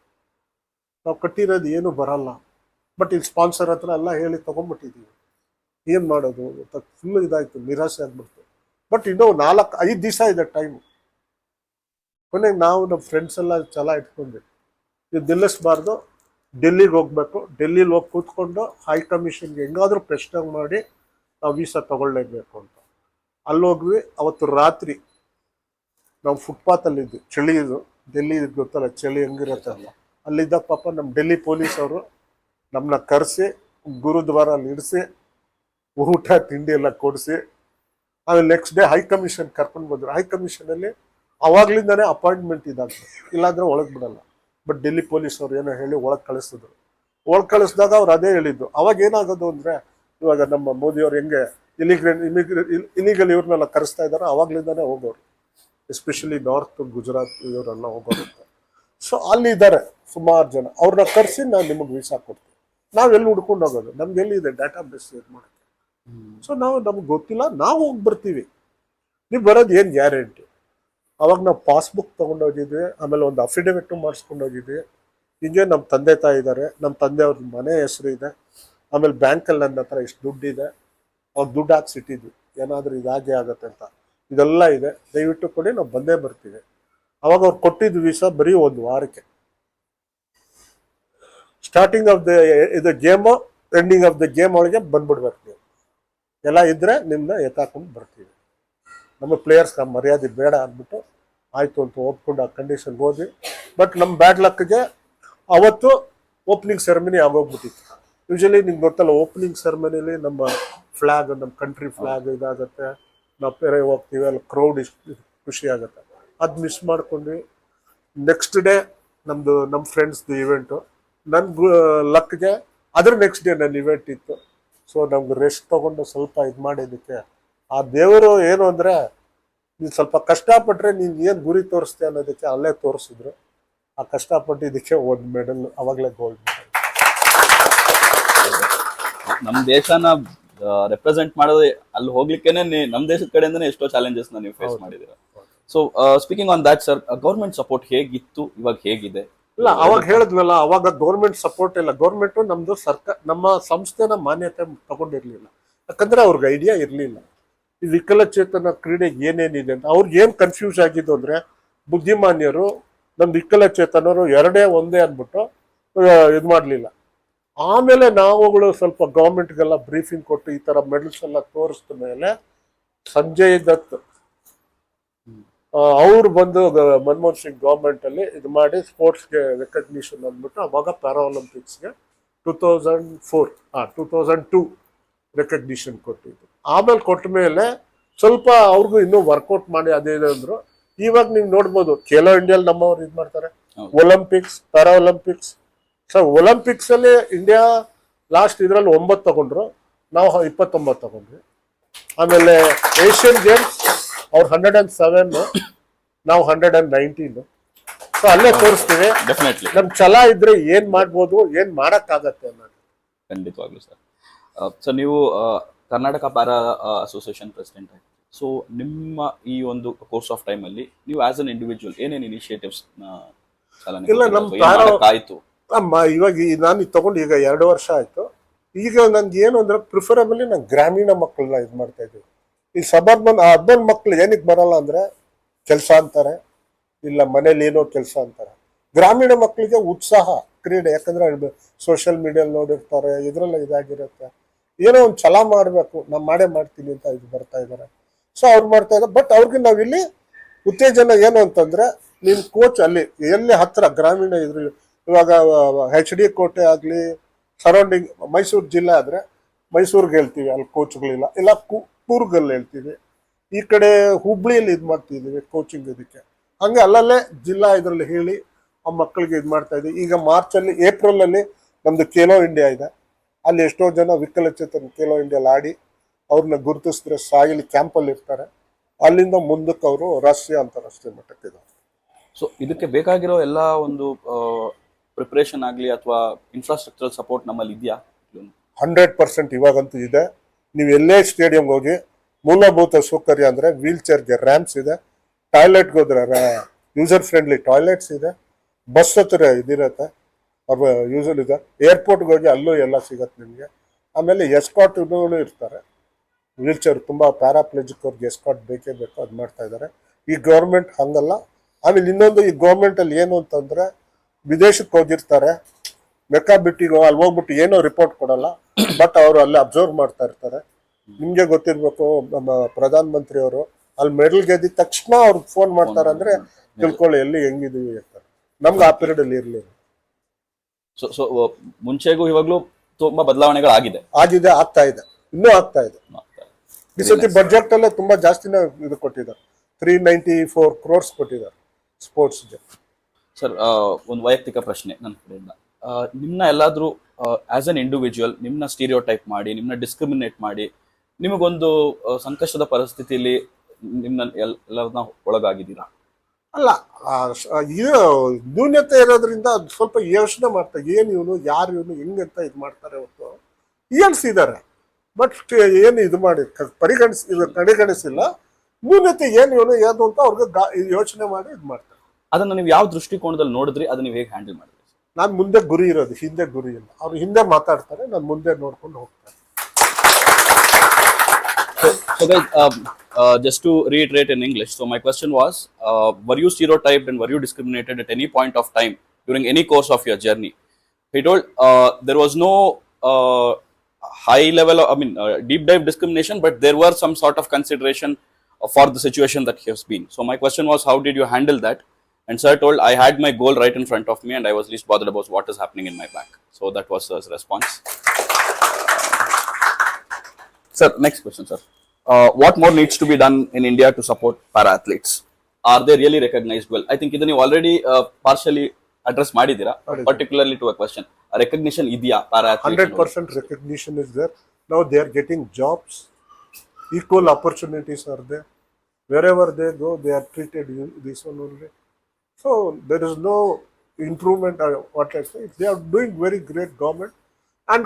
ನಾವು ಕಟ್ಟಿರೋದು ಏನು ಬರಲ್ಲ, ಬಟ್ ಇಲ್ಲಿ ಸ್ಪಾನ್ಸರ್ ಹತ್ರ ಎಲ್ಲ ಹೇಳಿ ತೊಗೊಂಡ್ಬಿಟ್ಟಿದ್ದೀವಿ. ಏನು ಮಾಡೋದು ಫುಲ್ ಇದಾಯಿತು, ನಿರಾಸೆ ಆಗ್ಬಿಡ್ತು. ಬಟ್ ಇನ್ನೂ 4-5 ದಿವಸ ಇದೆ ಟೈಮು. ಕೊನೆಗೆ ನಾವು ನಮ್ಮ ಫ್ರೆಂಡ್ಸ್ ಎಲ್ಲ ಛಲ ಇಟ್ಕೊಂಡ್ವಿ, ಇದು ನಿಲ್ಲಿಸ್ಬಾರ್ದು, ಡೆಲ್ಲಿಗೆ ಹೋಗ್ಬೇಕು, ಡೆಲ್ಲಿಲಿ ಹೋಗಿ ಕೂತ್ಕೊಂಡು ಹೈ ಕಮಿಷನ್ಗೆ ಹೆಂಗಾದ್ರೂ ಪ್ರಶ್ನೆ ಮಾಡಿ ನಾವು ವೀಸಾ ತಗೊಳ್ಳೇಬೇಕು ಅಂತ. ಅಲ್ಲೋಗ್ವಿ. ಅವತ್ತು ರಾತ್ರಿ ನಾವು ಫುಟ್ಪಾತಲ್ಲಿದ್ವಿ, ಚಳಿ ಇದು ಡೆಲ್ಲಿ ಗೊತ್ತಲ್ಲ ಚಳಿ ಹೆಂಗಿರುತ್ತೆ ಅಲ್ಲ. ಅಲ್ಲಿದ್ದ ಪಾಪ ನಮ್ಮ ಡೆಲ್ಲಿ ಪೊಲೀಸವರು ನಮ್ಮನ್ನ ಕರೆಸಿ ಗುರುದ್ವಾರಲ್ಲಿ ಇಡಿಸಿ ಊಟ ತಿಂಡಿ ಎಲ್ಲ ಕೊಡಿಸಿ, ಆಮೇಲೆ ನೆಕ್ಸ್ಟ್ ಡೇ ಹೈ ಕಮಿಷನ್ ಕರ್ಕೊಂಡು ಬಂದರು. ಹೈ ಕಮಿಷನಲ್ಲಿ ಅವಾಗ್ಲಿಂದಾನೇ ಅಪಾಯಿಂಟ್ಮೆಂಟ್ ಇದಾಗ್ತದೆ, ಇಲ್ಲಾಂದ್ರೆ ಒಳಗೆ ಬಿಡಲ್ಲ. ಬಟ್ ಡೆಲ್ಲಿ ಪೊಲೀಸವ್ರು ಏನೋ ಹೇಳಿ ಒಳಗೆ ಕಳಿಸಿದ್ರು. ಒಳಗೆ ಕಳಿಸಿದಾಗ ಅವ್ರು ಅದೇ ಹೇಳಿದ್ದು. ಅವಾಗ ಏನಾಗೋದು ಅಂದರೆ, ಇವಾಗ ನಮ್ಮ ಮೋದಿಯವ್ರು ಹೆಂಗೆ ಇಲಿಗಲ್ ಇವ್ರನ್ನೆಲ್ಲ ಕರೆಸ್ತಾ ಇದ್ದಾರೆ, ಅವಾಗ್ಲಿಂದಾನೇ ಹೋಗೋರು, ಎಸ್ಪೆಷಲಿ ನಾರ್ತ್ ಗುಜರಾತ್ ಇವರೆಲ್ಲ ಹೋಗೋರು. ಸೊ ಅಲ್ಲಿ ಇದ್ದಾರೆ ಸುಮಾರು ಜನ, ಅವ್ರನ್ನ ಕರೆಸಿ ನಾನು ನಿಮಗೆ ವೀಸಾ ಕೊಡ್ತೀನಿ. ನಾವೆಲ್ಲಿ ಹುಡ್ಕೊಂಡು ಹೋಗೋದು, ನಮ್ಗೆ ಎಲ್ಲಿದೆ ಡಾಟಾ ಬೇಸ್ ಇದು ಮಾಡೋಕ್ಕೆ. ಸೊ ನಮ್ಗೆ ಗೊತ್ತಿಲ್ಲ, ನಾವು ಹೋಗಿ ಬರ್ತೀವಿ, ನೀವು ಬರೋದು ಏನು ಗ್ಯಾರಂಟಿ. ಅವಾಗ ನಾವು ಪಾಸ್ಬುಕ್ ತೊಗೊಂಡೋಗಿದ್ವಿ, ಆಮೇಲೆ ಒಂದು ಅಫಿಡವಿಟ್ ಮಾಡಿಸ್ಕೊಂಡು ಹೋಗಿದ್ವಿ. ಹಿಂಗೆ ನಮ್ಮ ತಂದೆ ತಾಯಿ ಇದ್ದಾರೆ, ನಮ್ಮ ತಂದೆಯವ್ರ ಮನೆ ಹೆಸರು ಇದೆ, ಆಮೇಲೆ ಬ್ಯಾಂಕಲ್ಲಿ ನನ್ನ ಹತ್ರ ಇಷ್ಟು ದುಡ್ಡಿದೆ, ಅವಾಗ ದುಡ್ಡು ಹಾಕ್ಸಿಟ್ಟಿದ್ವಿ ಏನಾದರೂ ಇದಾಗೆ ಆಗುತ್ತೆ ಅಂತ. ಇದೆಲ್ಲ ಇದೆ, ದಯವಿಟ್ಟು ಕೊಡಿ, ನಾವು ಬಂದೇ ಬರ್ತೀವಿ. ಅವಾಗ ಅವ್ರು ಕೊಟ್ಟಿದ್ದು ವೀಸಾ ಬರೀ 1 ವಾರಕ್ಕೆ. ಸ್ಟಾರ್ಟಿಂಗ್ ಆಫ್ ದ ಇದು game, ending of the game ಒಳಗೆ ಬಂದ್ಬಿಡ್ಬೇಕು ನೀವು, ಎಲ್ಲ ಇದ್ರೆ ನಿಮ್ಮನ್ನ ಎತ್ತಾಕೊಂಡು ಬರ್ತೀವಿ. ನಮ್ಮ ಪ್ಲೇಯರ್ಸ್ ನಮ್ಮ ಮರ್ಯಾದೆ ಬೇಡ ಅಂದ್ಬಿಟ್ಟು ಆಯಿತು ಅಂತ ಒಪ್ಕೊಂಡು ಆ ಕಂಡೀಷನ್ಗೆ ಹೋದ್ವಿ. ಬಟ್ ನಮ್ಮ ಬ್ಯಾಡ್ ಲಕ್ಗೆ ಅವತ್ತು ಓಪನಿಂಗ್ ಸೆರೆಮನಿ ಆಗೋಗ್ಬಿಟ್ಟಿತ್ತು. ಯೂಶಲಿ ನಿಮ್ಗೆ ಗೊತ್ತಲ್ಲ, ಓಪನಿಂಗ್ ಸೆರೆಮನಿಲಿ ನಮ್ಮ ಫ್ಲ್ಯಾಗ್, ನಮ್ಮ ಕಂಟ್ರಿ ಫ್ಲ್ಯಾಗ್ ಇದಾಗುತ್ತೆ, ನಾವು ಬೇರೆ ಹೋಗ್ತೀವಿ, ಅಲ್ಲಿ ಕ್ರೌಡ್ ಇಷ್ಟು ಖುಷಿ ಆಗುತ್ತೆ. ಅದು ಮಿಸ್ ಮಾಡ್ಕೊಂಡ್ವಿ. ನೆಕ್ಸ್ಟ್ ಡೇ ನಮ್ಮ ಫ್ರೆಂಡ್ಸ್ದು ಇವೆಂಟು, ನನ್ನ ಲಕ್ಗೆ ಅದ್ರ ನೆಕ್ಸ್ಟ್ ಡೇ ನನ್ನ ಇವೆಂಟ್ ಇತ್ತು. ಸೊ ನಮ್ಗೆ ರೆಸ್ಟ್ ತೊಗೊಂಡು ಸ್ವಲ್ಪ ಇದು ಮಾಡಿದ್ದಕ್ಕೆ ಆ ದೇವರು ಏನು ಅಂದರೆ, ನೀನು ಸ್ವಲ್ಪ ಕಷ್ಟಪಟ್ಟರೆ ನೀನು ಏನು ಗುರಿ ತೋರಿಸ್ತೆ ಅನ್ನೋದಕ್ಕೆ ಅಲ್ಲೇ ತೋರಿಸಿದ್ರು. ಆ ಕಷ್ಟಪಟ್ಟಿದ್ದಕ್ಕೆ 1 ಮೆಡಲ್, ಅವಾಗಲೇ ಗೋಲ್ಡ್ ಮೆಡಲ್. ನಮ್ಮ ದೇಶನ ರೆಪ್ರೆಸೆಂಟ್ ಮಾಡೋದು, ಅಲ್ಲಿ ಹೋಗ್ಲಿಕ್ಕೇನೆ ನಮ್ಮ ದೇಶದ ಕಡೆಯಿಂದನೇ ಎಷ್ಟೋ ಚಾಲೆಂಜಸ್ ನೀವು ಫೇಸ್ ಮಾಡಿದ್ದೀರಾ. So speaking on that sir, government support ಹೇಗಿತ್ತು, ಇವಾಗ ಹೇಗಿದೆ? ಇಲ್ಲ, ಅವಾಗ ಹೇಳಿದ್ವಲ್ಲ, ಅವಾಗ ಗೌರ್ಮೆಂಟ್ ಸಪೋರ್ಟ್ ಇಲ್ಲ. ಗೌರ್ಮೆಂಟು ನಮ್ಮದು ನಮ್ಮ ಸಂಸ್ಥೆನ ಮಾನ್ಯತೆ ತಗೊಂಡಿರ್ಲಿಲ್ಲ, ಯಾಕಂದ್ರೆ ಅವ್ರಿಗೆ ಐಡಿಯಾ ಇರಲಿಲ್ಲ ಈ ವಿಕಲಚೇತನ ಕ್ರೀಡೆಗೆ ಏನೇನಿದೆ ಅಂತ. ಅವ್ರಿಗೆ ಏನು ಕನ್ಫ್ಯೂಸ್ ಆಗಿದ್ದು ಅಂದರೆ, ಬುದ್ಧಿಮಾನ್ಯರು ನಮ್ಮ ವಿಕಲಚೇತನರು ಎರಡೇ ಒಂದೇ ಅಂದ್ಬಿಟ್ಟು ಇದು ಮಾಡಲಿಲ್ಲ. ಆಮೇಲೆ ನಾವುಗಳು ಸ್ವಲ್ಪ ಗೌರ್ಮೆಂಟ್ಗೆಲ್ಲ ಬ್ರೀಫಿಂಗ್ ಕೊಟ್ಟು ಈ ಥರ ಮೆಡಲ್ಸ್ ಎಲ್ಲ ತೋರಿಸಿದ ಮೇಲೆ ಸಂಜಯ್ ದತ್ ಅವ್ರು ಬಂದು ಮನಮೋಹನ್ ಸಿಂಗ್ ಗೌರ್ಮೆಂಟಲ್ಲಿ ಇದು ಮಾಡಿ ಸ್ಪೋರ್ಟ್ಸ್ಗೆ ರೆಕಗ್ನಿಷನ್ ಅಂದ್ಬಿಟ್ಟು ಅವಾಗ ಪ್ಯಾರಾಒಲಿಂಪಿಕ್ಸ್ಗೆ 2002 ರೆಕಗ್ನಿಷನ್ ಕೊಟ್ಟಿದ್ದು. ಆಮೇಲೆ ಕೊಟ್ಟ ಮೇಲೆ ಸ್ವಲ್ಪ ಅವ್ರಿಗೂ ಇನ್ನೂ ವರ್ಕೌಟ್ ಮಾಡಿ ಅದೇನು ಅಂದರು. ಇವಾಗ ನೀವು ನೋಡ್ಬೋದು, ಖೇಲೋ ಇಂಡಿಯಲ್ಲಿ ನಮ್ಮವ್ರು ಇದು ಮಾಡ್ತಾರೆ, ಒಲಿಂಪಿಕ್ಸ್, ಪ್ಯಾರಾ ಒಲಿಂಪಿಕ್ಸ್. ಸೊ ಒಲಿಂಪಿಕ್ಸಲ್ಲಿ ಇಂಡಿಯಾ ಲಾಸ್ಟ್ ಇದರಲ್ಲಿ 9 ತಗೊಂಡ್ರು, ನಾವು 29 ತಗೊಂಡ್ವಿ. ಆಮೇಲೆ ಏಷ್ಯನ್ ಗೇಮ್ಸ್ ಅವ್ರು 107, ನಾವು 119. ಸೊ ಅಲ್ಲೇ ತೋರಿಸ್ತೀವಿ ನಮ್ ಛಲ ಇದ್ರೆ ಏನ್ ಮಾಡ್ಬೋದು, ಏನ್ ಮಾಡಕ್ಕಾಗತ್ತೆ ಅನ್ನೋದು. ಖಂಡಿತವಾಗ್ಲೂ ಸರ್. ಸೊ ನೀವು ಕರ್ನಾಟಕ ಪ್ಯಾರಾ ಅಸೋಸಿಯೇಷನ್ ಪ್ರೆಸಿಡೆಂಟ್ ಆಗಿ, ಸೊ ನಿಮ್ಮ ಈ ಒಂದು ಕೋರ್ಸ್ ಆಫ್ ಟೈಮ್ ಅಲ್ಲಿ ನೀವು ಆಸ್ ಅನ್ ಇಂಡಿವಿಜುವಲ್ ಏನೇನು ಇನಿಷಿಯೇಟಿವ್ಸ್ ಇಲ್ಲ, ನಮ್ಮ ಆಯ್ತು ಇವಾಗ ನಾನು ತಗೊಂಡು ಈಗ 2 ವರ್ಷ ಆಯ್ತು. ಈಗ ನನ್ಗೆ ಏನು ಅಂದ್ರೆ ಪ್ರಿಫರಬಲಿ ನಾನು ಗ್ರಾಮೀಣ ಮಕ್ಕಳನ್ನ ಇದು ಮಾಡ್ತಾ ಇದ್ದೀವಿ. ಈ ಅರ್ಬನ್ ಮಕ್ಳು ಏನಕ್ಕೆ ಬರಲ್ಲ ಅಂದ್ರೆ ಕೆಲಸ ಅಂತಾರೆ, ಇಲ್ಲ ಮನೇಲಿ ಏನೋ ಕೆಲಸ ಅಂತಾರೆ. ಗ್ರಾಮೀಣ ಮಕ್ಕಳಿಗೆ ಉತ್ಸಾಹ ಕ್ರೀಡೆ, ಯಾಕಂದ್ರೆ ಸೋಷಿಯಲ್ ಮೀಡಿಯಲ್ಲಿ ನೋಡಿರ್ತಾರೆ, ಇದ್ರೆಲ್ಲ ಇದಾಗಿರುತ್ತೆ, ಏನೋ ಒಂದು ಛಲ ಮಾಡಬೇಕು, ನಾನು ಮಾಡೇ ಮಾಡ್ತೀನಿ ಅಂತ ಇದು ಬರ್ತಾ ಇದ್ದಾರೆ. ಸೊ ಅವ್ರು ಮಾಡ್ತಾ ಇದ್ದಾರೆ. ಬಟ್ ಅವ್ರಿಗೆ ನಾವಿಲ್ಲಿ ಉತ್ತೇಜನ ಏನು ಅಂತಂದ್ರೆ, ನಿಮ್ಮ ಕೋಚ್ ಅಲ್ಲಿ ಎಲ್ಲಿ ಹತ್ರ ಗ್ರಾಮೀಣ ಇದ್ರು, ಇವಾಗ HD ಕೋಟೆ ಆಗಲಿ, ಸರೌಂಡಿಂಗ್ ಮೈಸೂರು ಜಿಲ್ಲೆ ಆದರೆ ಮೈಸೂರಿಗೆ ಹೇಳ್ತೀವಿ, ಅಲ್ಲಿ ಕೋಚ್ಗಳಿಲ್ಲ, ಇಲ್ಲ ಕೂರ್ಗಲ್ಲಿ ಹೇಳ್ತೀವಿ, ಈ ಕಡೆ ಹುಬ್ಳಿಯಲ್ಲಿ ಇದು ಮಾಡ್ತಿದ್ದೀವಿ ಕೋಚಿಂಗ್ ಇದಕ್ಕೆ. ಹಂಗೆ ಅಲ್ಲಲ್ಲೇ ಜಿಲ್ಲಾ ಇದರಲ್ಲಿ ಹೇಳಿ ಆ ಮಕ್ಕಳಿಗೆ ಇದು ಮಾಡ್ತಾ ಇದ್ದೀವಿ. ಈಗ ಮಾರ್ಚಲ್ಲಿ, ಏಪ್ರಿಲಲ್ಲಿ ನಮ್ಮದು ಖೇಲೋ ಇಂಡಿಯಾ ಇದೆ. ಅಲ್ಲಿ ಎಷ್ಟೋ ಜನ ವಿಕಲಚೇತನ ಖೇಲೋ ಇಂಡಿಯಲ್ಲಿ ಆಡಿ ಅವ್ರನ್ನ ಗುರುತಿಸಿದ್ರೆ ಸಾಯಿಲಿ ಕ್ಯಾಂಪಲ್ಲಿ ಇರ್ತಾರೆ. ಅಲ್ಲಿಂದ ಮುಂದಕ್ಕೆ ಅವರು ರಾಷ್ಟ್ರೀಯ ಅಂತಾರಾಷ್ಟ್ರೀಯ ಮಟ್ಟಕ್ಕೆ ಇದ್ದಾರೆ. ಸೊ ಇದಕ್ಕೆ ಬೇಕಾಗಿರೋ ಎಲ್ಲ ಒಂದು ಪ್ರಿಪರೇಷನ್ ಆಗಲಿ ಅಥವಾ ಇನ್ಫ್ರಾಸ್ಟ್ರಕ್ಚರಲ್ ಸಪೋರ್ಟ್ ನಮ್ಮಲ್ಲಿ ಇದೆಯಾ? 100% ಇವಾಗಂತೂ ಇದೆ. ನೀವು ಎಲ್ಲೇ ಸ್ಟೇಡಿಯಂಗೆ ಹೋಗಿ ಮೂಲಭೂತ ಸೌಕರ್ಯ ಅಂದರೆ ವೀಲ್ ಚೇರ್ಗೆ ರ್ಯಾಂಪ್ಸ್ ಇದೆ, ಟಾಯ್ಲೆಟ್ಗೆ ಹೋದ್ರೆ ಯೂಸರ್ ಫ್ರೆಂಡ್ಲಿ ಟಾಯ್ಲೆಟ್ಸ್ ಇದೆ, ಬಸ್ ಹತ್ರ ಇದಿರುತ್ತೆ ಅವ್ರ ಯೂಸಲ್ ಇದೆ, ಏರ್ಪೋರ್ಟ್ಗೆ ಹೋಗಿ ಅಲ್ಲೂ ಎಲ್ಲ ಸಿಗತ್ತೆ ನಿಮಗೆ. ಆಮೇಲೆ ಎಸ್ಕಾಟ್ಗಳು ಇರ್ತಾರೆ, ವೀಲ್ ಚೇರ್ ತುಂಬ ಪ್ಯಾರಾಪ್ಲೆಜಿಕ್ ಅವ್ರಿಗೆ ಎಸ್ಕಾಟ್ ಬೇಕೇ ಬೇಕು, ಅದು ಮಾಡ್ತಾ ಇದ್ದಾರೆ. ಈ ಗೌರ್ಮೆಂಟ್ ಹಂಗಲ್ಲ. ಆಮೇಲೆ ಇನ್ನೊಂದು, ಈ ಗೌರ್ಮೆಂಟಲ್ಲಿ ಏನು ಅಂತಂದರೆ ವಿದೇಶಕ್ಕೆ ಹೋಗಿರ್ತಾರೆ, ಮೆಕ್ಕಾಬಿಟ್ಟಿಗೋ ಅಲ್ಲಿ ಹೋಗ್ಬಿಟ್ಟು ಏನೋ ರಿಪೋರ್ಟ್ ಕೊಡಲ್ಲ, ಬಟ್ ಅವರು ಅಲ್ಲಿ ಅಬ್ಸರ್ವ್ ಮಾಡ್ತಾ ಇರ್ತಾರೆ. ನಿಮಗೆ ಗೊತ್ತಿರಬೇಕು, ನಮ್ಮ ಪ್ರಧಾನ ಮಂತ್ರಿ ಅವರು ಅಲ್ಲಿ ಮೆಡಲ್ ಗೆದ್ದಿದ ತಕ್ಷಣ ಅವ್ರಿಗೆ ಫೋನ್ ಮಾಡ್ತಾರೆ ಅಂದರೆ ತಿಳ್ಕೊಳ್ಳಿ ಎಲ್ಲಿ ಹೆಂಗಿದೀವಿ ಅಂತಾರೆ. ನಮ್ಗೆ ಆ ಪೀರಿಯಡಲ್ಲಿ ಇರಲಿಲ್ಲ. ಸೊ ಮುಂಚೆಗೂ ಇವಾಗಲೂ ತುಂಬಾ ಬದಲಾವಣೆಗಳಾಗಿದೆ. ಆಗ್ತಾ ಇದೆ, ಇನ್ನೂ ಆಗ್ತಾ ಇದೆ. ಈ ಸತಿ ಬಜೆಟ್ ಅಲ್ಲೇ ತುಂಬಾ ಜಾಸ್ತಿನೇ ಇದು ಕೊಟ್ಟಿದ್ದಾರೆ, 394 crores ಕೊಟ್ಟಿದ್ದಾರೆ ಸ್ಪೋರ್ಟ್ಸ್ಗೆ. ಸರ್, ಒಂದು ವೈಯಕ್ತಿಕ ಪ್ರಶ್ನೆ ನನ್ನ ಕಡೆಯಿಂದ. ನಿಮ್ಮನ್ನ ಎಲ್ಲಾದ್ರೂ ಆಸ್ ಅನ್ ಇಂಡಿವಿಜುವಲ್ ನಿಮ್ಮನ್ನ ಸ್ಟೀರಿಯೋ ಟೈಪ್ ಮಾಡಿ, ನಿಮ್ಮನ್ನ ಡಿಸ್ಕ್ರಿಮಿನೇಟ್ ಮಾಡಿ, ನಿಮಗೊಂದು ಸಂಕಷ್ಟದ ಪರಿಸ್ಥಿತಿಯಲ್ಲಿ ನಿಮ್ಮನ್ನ ಎಲ್ಲರನ್ನ ಒಳಗಾಗಿದ್ದೀರಾ? ಅಲ್ಲ, ಇದು ನ್ಯೂನ್ಯತೆ ಇರೋದ್ರಿಂದ ಅದು ಸ್ವಲ್ಪ ಯೋಚನೆ ಮಾಡ್ತಾರೆ, ಏನು ಇವನು, ಯಾರು ಇವನು, ಹೆಂಗಂತ ಇದು ಮಾಡ್ತಾರೆ. ಹೊತ್ತು ಇದ್ದಾರೆ, ಬಟ್ ಏನು ಇದು ಮಾಡಿ ಕಡೆಗಣಿಸಿಲ್ಲ. ನ್ಯೂನ್ಯತೆ ಏನು ಇವನು ಏನು ಅಂತ ಅವ್ರಿಗೆ ಯೋಚನೆ ಮಾಡಿ ಇದು ಮಾಡ್ತಾರೆ. ಅದನ್ನ ನೀವು ಯಾವ ದೃಷ್ಟಿಕೋನದಲ್ಲಿ ನೋಡಿದ್ರಿ, ಅದನ್ನ ನೀವು ಹೇಗೆ ಹ್ಯಾಂಡಲ್ ಮಾಡಿದ್ರಿ? ನಾನು ಮುಂದೆ ಗುರಿ ಇರೋದು, ಹಿಂದೆ ಗುರಿ ಇಲ್ಲ. ಅವ್ರು ಹಿಂದೆ ಮಾತಾಡ್ತಾರೆ, ನಾನು ಮುಂದೆ ನೋಡ್ಕೊಂಡು ಹೋಗ್ತಾರೆ. So guys, just to reiterate in English, so my question was, were you stereotyped and were you discriminated at any point of time during any course of your journey? He told there was no high level, deep dive discrimination, but there were some sort of consideration for the situation that he has been. So my question was, how did you handle that? And sir told, I had my goal right in front of me and I was least bothered about what is happening in my back. So that was his response. Sir, next question, sir. What more needs to be done in India to support para athletes? Are they really recognized well? I think ಇದನ್ನ ನೀವು already partially address ಮಾಡಿದ್ದೀರಾ, particularly to a question. A recognition ಇದೆಯಾ para athletes? 100% recognition is there. Now they are getting jobs. Equal opportunities are there. Wherever they go, they are treated this one only. So there is no improvement. What I say, they are doing very great government, and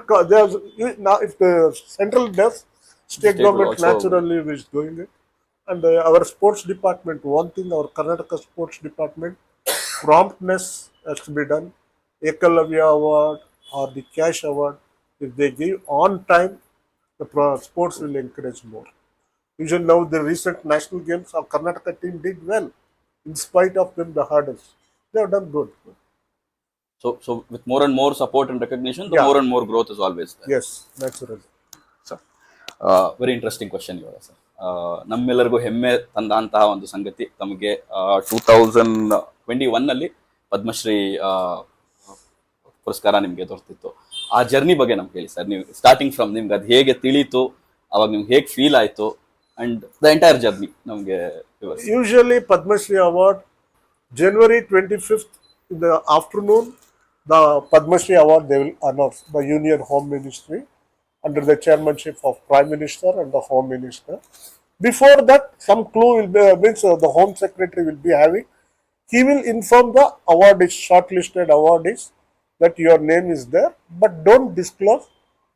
now if the central does, state government also naturally is doing it. And our sports department, one thing, our Karnataka sports department, promptness has to be done. Ekalavya award or the cash award, if they give on time, the sports will encourage more. Usually now the recent national games, our Karnataka team did well. In spite of them, the hurdles, they have done good. So with more and more support and recognition, the more and more growth is always there. Yes, naturally. Sir, very interesting question ಇವಾಗ sir. ನಮ್ಮೆಲ್ಲರಿಗೂ ಹೆಮ್ಮೆ ತಂದಂತಹ ಒಂದು ಸಂಗತಿ, ತಮಗೆ 2021 ನಲ್ಲಿ ಪದ್ಮಶ್ರೀ ಪುರಸ್ಕಾರ ನಿಮ್ಗೆ ದೊರೆತಿತ್ತು. ಆ ಜರ್ನಿ ಬಗ್ಗೆ ನಮ್ಗೆ ಹೇಳಿ ಸರ್. ನೀವು ಸ್ಟಾರ್ಟಿಂಗ್ ಫ್ರಮ್ ನಿಮ್ಗೆ ಅದು ಹೇಗೆ ತಿಳಿಯಿತು, ಅವಾಗ ನಿಮ್ಗೆ ಹೇಗೆ ಫೀಲ್ ಆಯ್ತು, ಅಂಡ್ ದ ಎಂಟೈರ್ ಜರ್ನಿ ನಮ್ಗೆ ವಿವರಿಸಿ. Usually Padma Shri Award, January 25th in the afternoon, the Padma Shri Award they will announce by Union Home Ministry under the chairmanship of Prime Minister and the Home Minister. Before that, some clue will be, the Home Secretary will be having. He will inform the award is shortlisted award is that your name is there, but don't disclose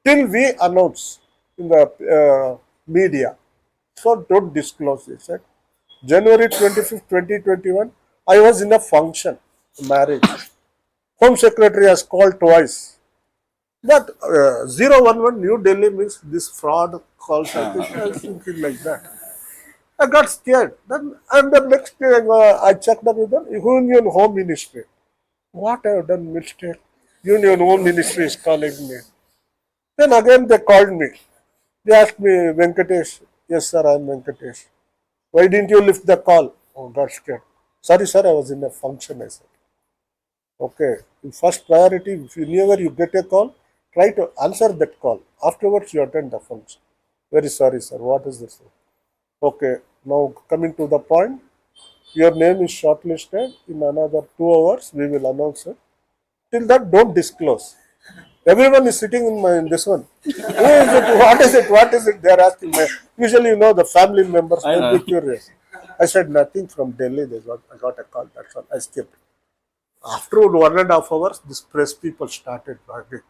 till we announce in the media. So don't disclose, he said. January 25th, 2021, I was in a function, marriage. Home Secretary has called twice. But 011 New Delhi means this fraud calls. I was thinking like that. I got scared. Then, and the next day I checked up with them, Union Home Ministry. What I have done mistake? Union Home Ministry is calling me. Then again they called me. They asked me, Venkatesh. Yes sir, I am Venkatesh. Why didn't you lift the call? Oh, got scared. Sorry sir, I was in a function, I said. Okay, first priority, whenever you get a call, try to answer that call. Afterwards, you attend the function. Very sorry, sir. What is this? Okay, now coming to the point, your name is shortlisted. In another 2 hours, we will announce it. Till that, don't disclose. Everyone is sitting in this one. Who is it? What is it? What is it? They are asking me. Usually, the family members will be curious. I said nothing from Delhi. I got a call. That's all. I skipped. After 1.5 hours, this press people started bragging.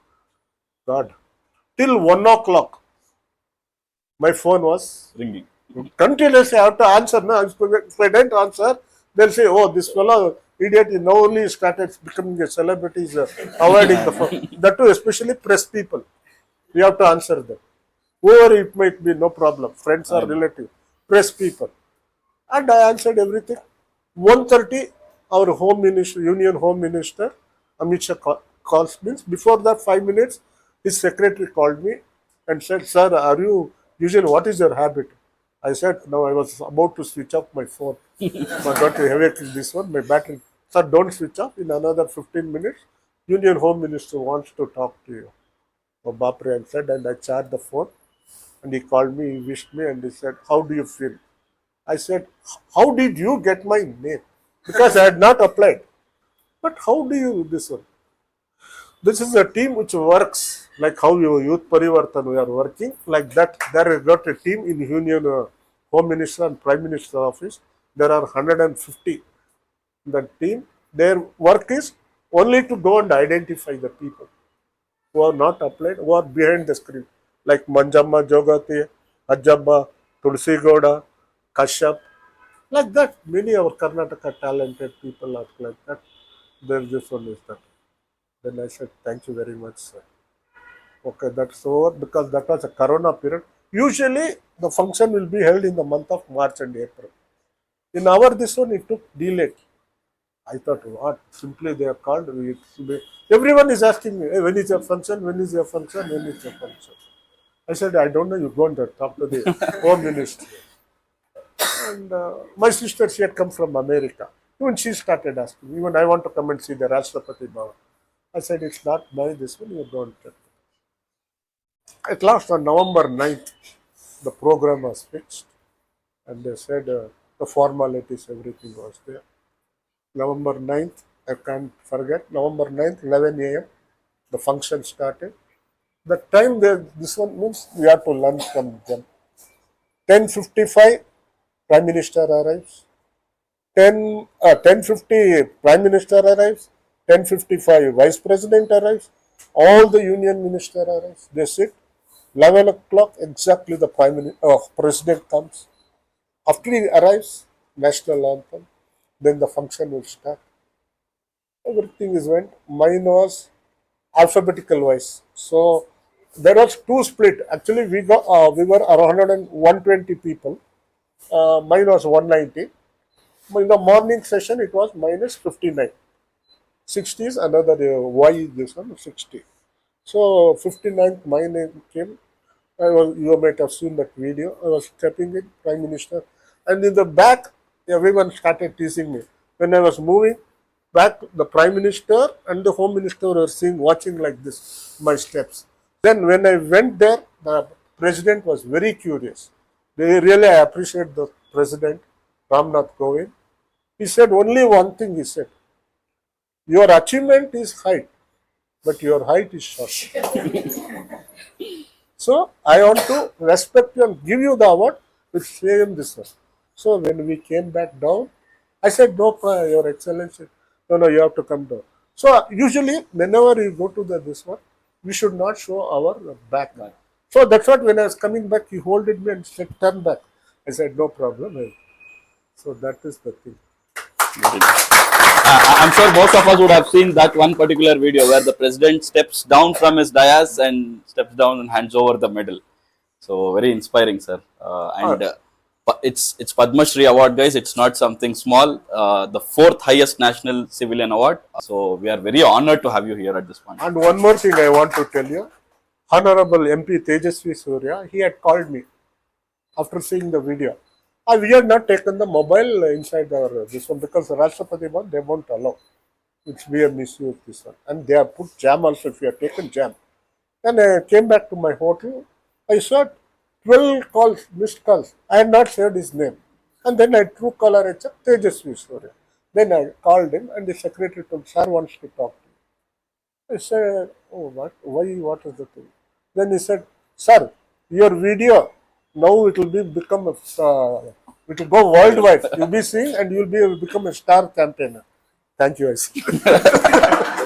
God, till 1 o'clock, My phone was Ringing. continuously. I have to answer. No? If I don't answer, they'll say, oh, this fellow idiot is now only started becoming a celebrity, is avoiding the phone. That too, especially press people. We have to answer them. Whoever it might be, no problem. Friends or relatives, press people. And I answered everything. 1:30, our home minister, Union Home Minister, Amit Shah calls me. Before that, 5 minutes, his secretary called me and said, sir, are you, usually what is your habit? I said, no, I was about to switch off my phone. I got to have it, this one, my battery. Sir, don't switch off. In another 15 minutes, Union Home Minister wants to talk to you. So Bapre, I said, and I charged the phone. And he called me, he wished me, and he said, how do you feel? I said, how did you get my name? Because I had not applied. But how do you this one? This is a team which works like how you Youth Parivartan we are working. Like that, there is got a team in Union Home Minister and Prime Minister office. There are 150 in that team. Their work is only to go and identify the people who are not applied, who are behind the screen. Like Manjamma Jogati, Ajabba, Tulsi Gowda, Kashyap, like that. Many of our Karnataka talented people are like that. There's this one is that. Then I said, thank you very much, sir. Okay, that's over because that was a Corona period. Usually, the function will be held in the month of March and April. In our this one, it took delayed. I thought, what? Simply they are called. Everyone is asking me, hey, when is your function? When is your function? When is your function? I said, I don't know. You go and talk to the Home Minister. And my sister, she had come from America. Even she started asking. Even I want to come and see the Rashtrapati Bhavan. I said, it's not my this one. You don't. At last, on November 9th, the program was fixed. And they said the formalities, everything was there. November 9th, I can't forget. November 9th, 11 a.m., the function started. The time this one means we have to learn from them. 10:55, Prime Minister arrives. 10:50, Prime Minister arrives. 10:55, Vice President arrives. All the Union Minister arrives. They sit. 11 o'clock, exactly the President comes. After he arrives, National Anthem. Then the function will start. Everything is went. Mine was alphabetical wise. So there was two split. Actually, we were around 120 people. Mine was 190. In the morning session, it was minus 59. 60 is another Y. This one 60. So 59th, my name came. You might have seen that video. I was stepping in, Prime Minister, and in the back, everyone started teasing me. When I was moving back, the Prime Minister and the Home Minister were watching like this, my steps. Then when I went there, the President was very curious. They really appreciate the President, Ramnath Kovind. He said only one thing, he said, your achievement is height, but your height is short. So I want to respect you and give you the award with same this one. So when we came back down, I said, no, Your Excellency, no, you have to come down. So usually whenever you go to this one, we should not show our back. So that's what when I was coming back, he holded me and said, turn back. I said, no problem. So that is the thing. I'm sure most of us would have seen that one particular video where the president steps down from his dais and steps down and hands over the medal. So very inspiring, sir. It's Padma Shri award, guys. It's not something small. The 4th highest national civilian award. So we are very honored to have you here at this point. And one more thing I want to tell you. Honorable MP Tejasvi Surya, he had called me after seeing the video. We have not taken the mobile inside this one because the Rashtrapati one, they won't allow. It's be a misuse this one. And they have put jam also if you have taken jam. Then I came back to my hotel. I saw 12 calls, missed calls. I had not said his name. And then I true caller, I checked Tejasvi Surya. Then I called him and the secretary told, sir wants to talk to you. I said, oh, what? Why? What is the thing? Then he said, sir, your video, now it will become it will go worldwide. You'll be seeing and you'll become a star campaigner. Thank you, I see.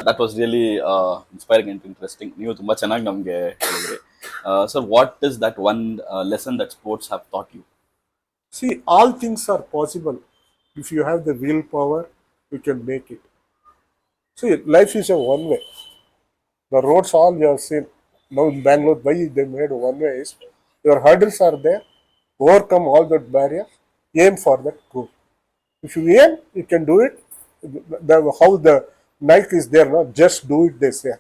That was really inspiring and interesting. ನೀವು ತುಂಬಾ ಚೆನ್ನಾಗಿ ನಮಗೆ ಹೇಳಿದ್ರಿ. Sir, what is that one lesson that sports have taught you? See, all things are possible. If you have the willpower, you can make it. See, life is a one way. The roads all you have seen. Now in Bangalore, why they made one way is your hurdles are there, overcome all that barrier, aim for that goal. If you aim, you can do it. How the Nike is there, no? Just do it, they say.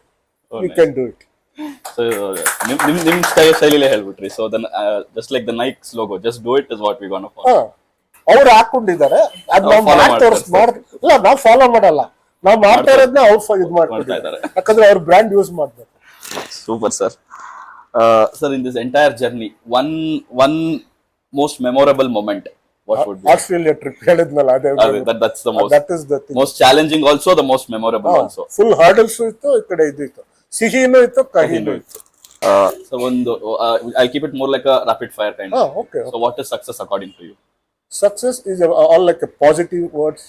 Oh, You nice. can do it. So ನಿಮ್ ಶೈಲಿಲೇ ಹೇಳ್ಬಿಟ್ರಿ. So then just like the Nike's logo, just do it is what we gonna follow. ಅವ್ರು ಹಾಕೊಂಡಿದ್ದಾರೆ, ಅದ್ ನಾವು follow ಇಲ್ಲ, ನಾವು follow ಮಾಡಲ್ಲ, ನಾವು ಮಾಡ್ತಾ ಇರೋದನ್ನ ಅವ್ರು ಇದು ಮಾಡ್ತಾ ಮಾಡ್ತಾರೆ, ಇದ್ದಾರೆ. ಯಾಕಂದ್ರೆ ಅವ್ರ ಬ್ರ್ಯಾಂಡ್ ಯೂಸ್ ಮಾಡ್ಬೇಕು. Super sir. Sir, in this entire journey, one most memorable moment, what would be? Australia trip ಹೇಳಿದ್ನಲ್ಲ, ಅದೇ that's the most, that is the thing. Most challenging also, the most memorable also. Full hurdles ಇತ್ತು, ಈ ಕಡೆ ಇದು ಇತ್ತು, ಸಿಹಿನೂ ಇತ್ತು, ಕಹಿನೂ ಇತ್ತು. So ಒಂದು I keep it more like a rapid fire kind. Okay. So what is success according to you? Success is all like a positive words.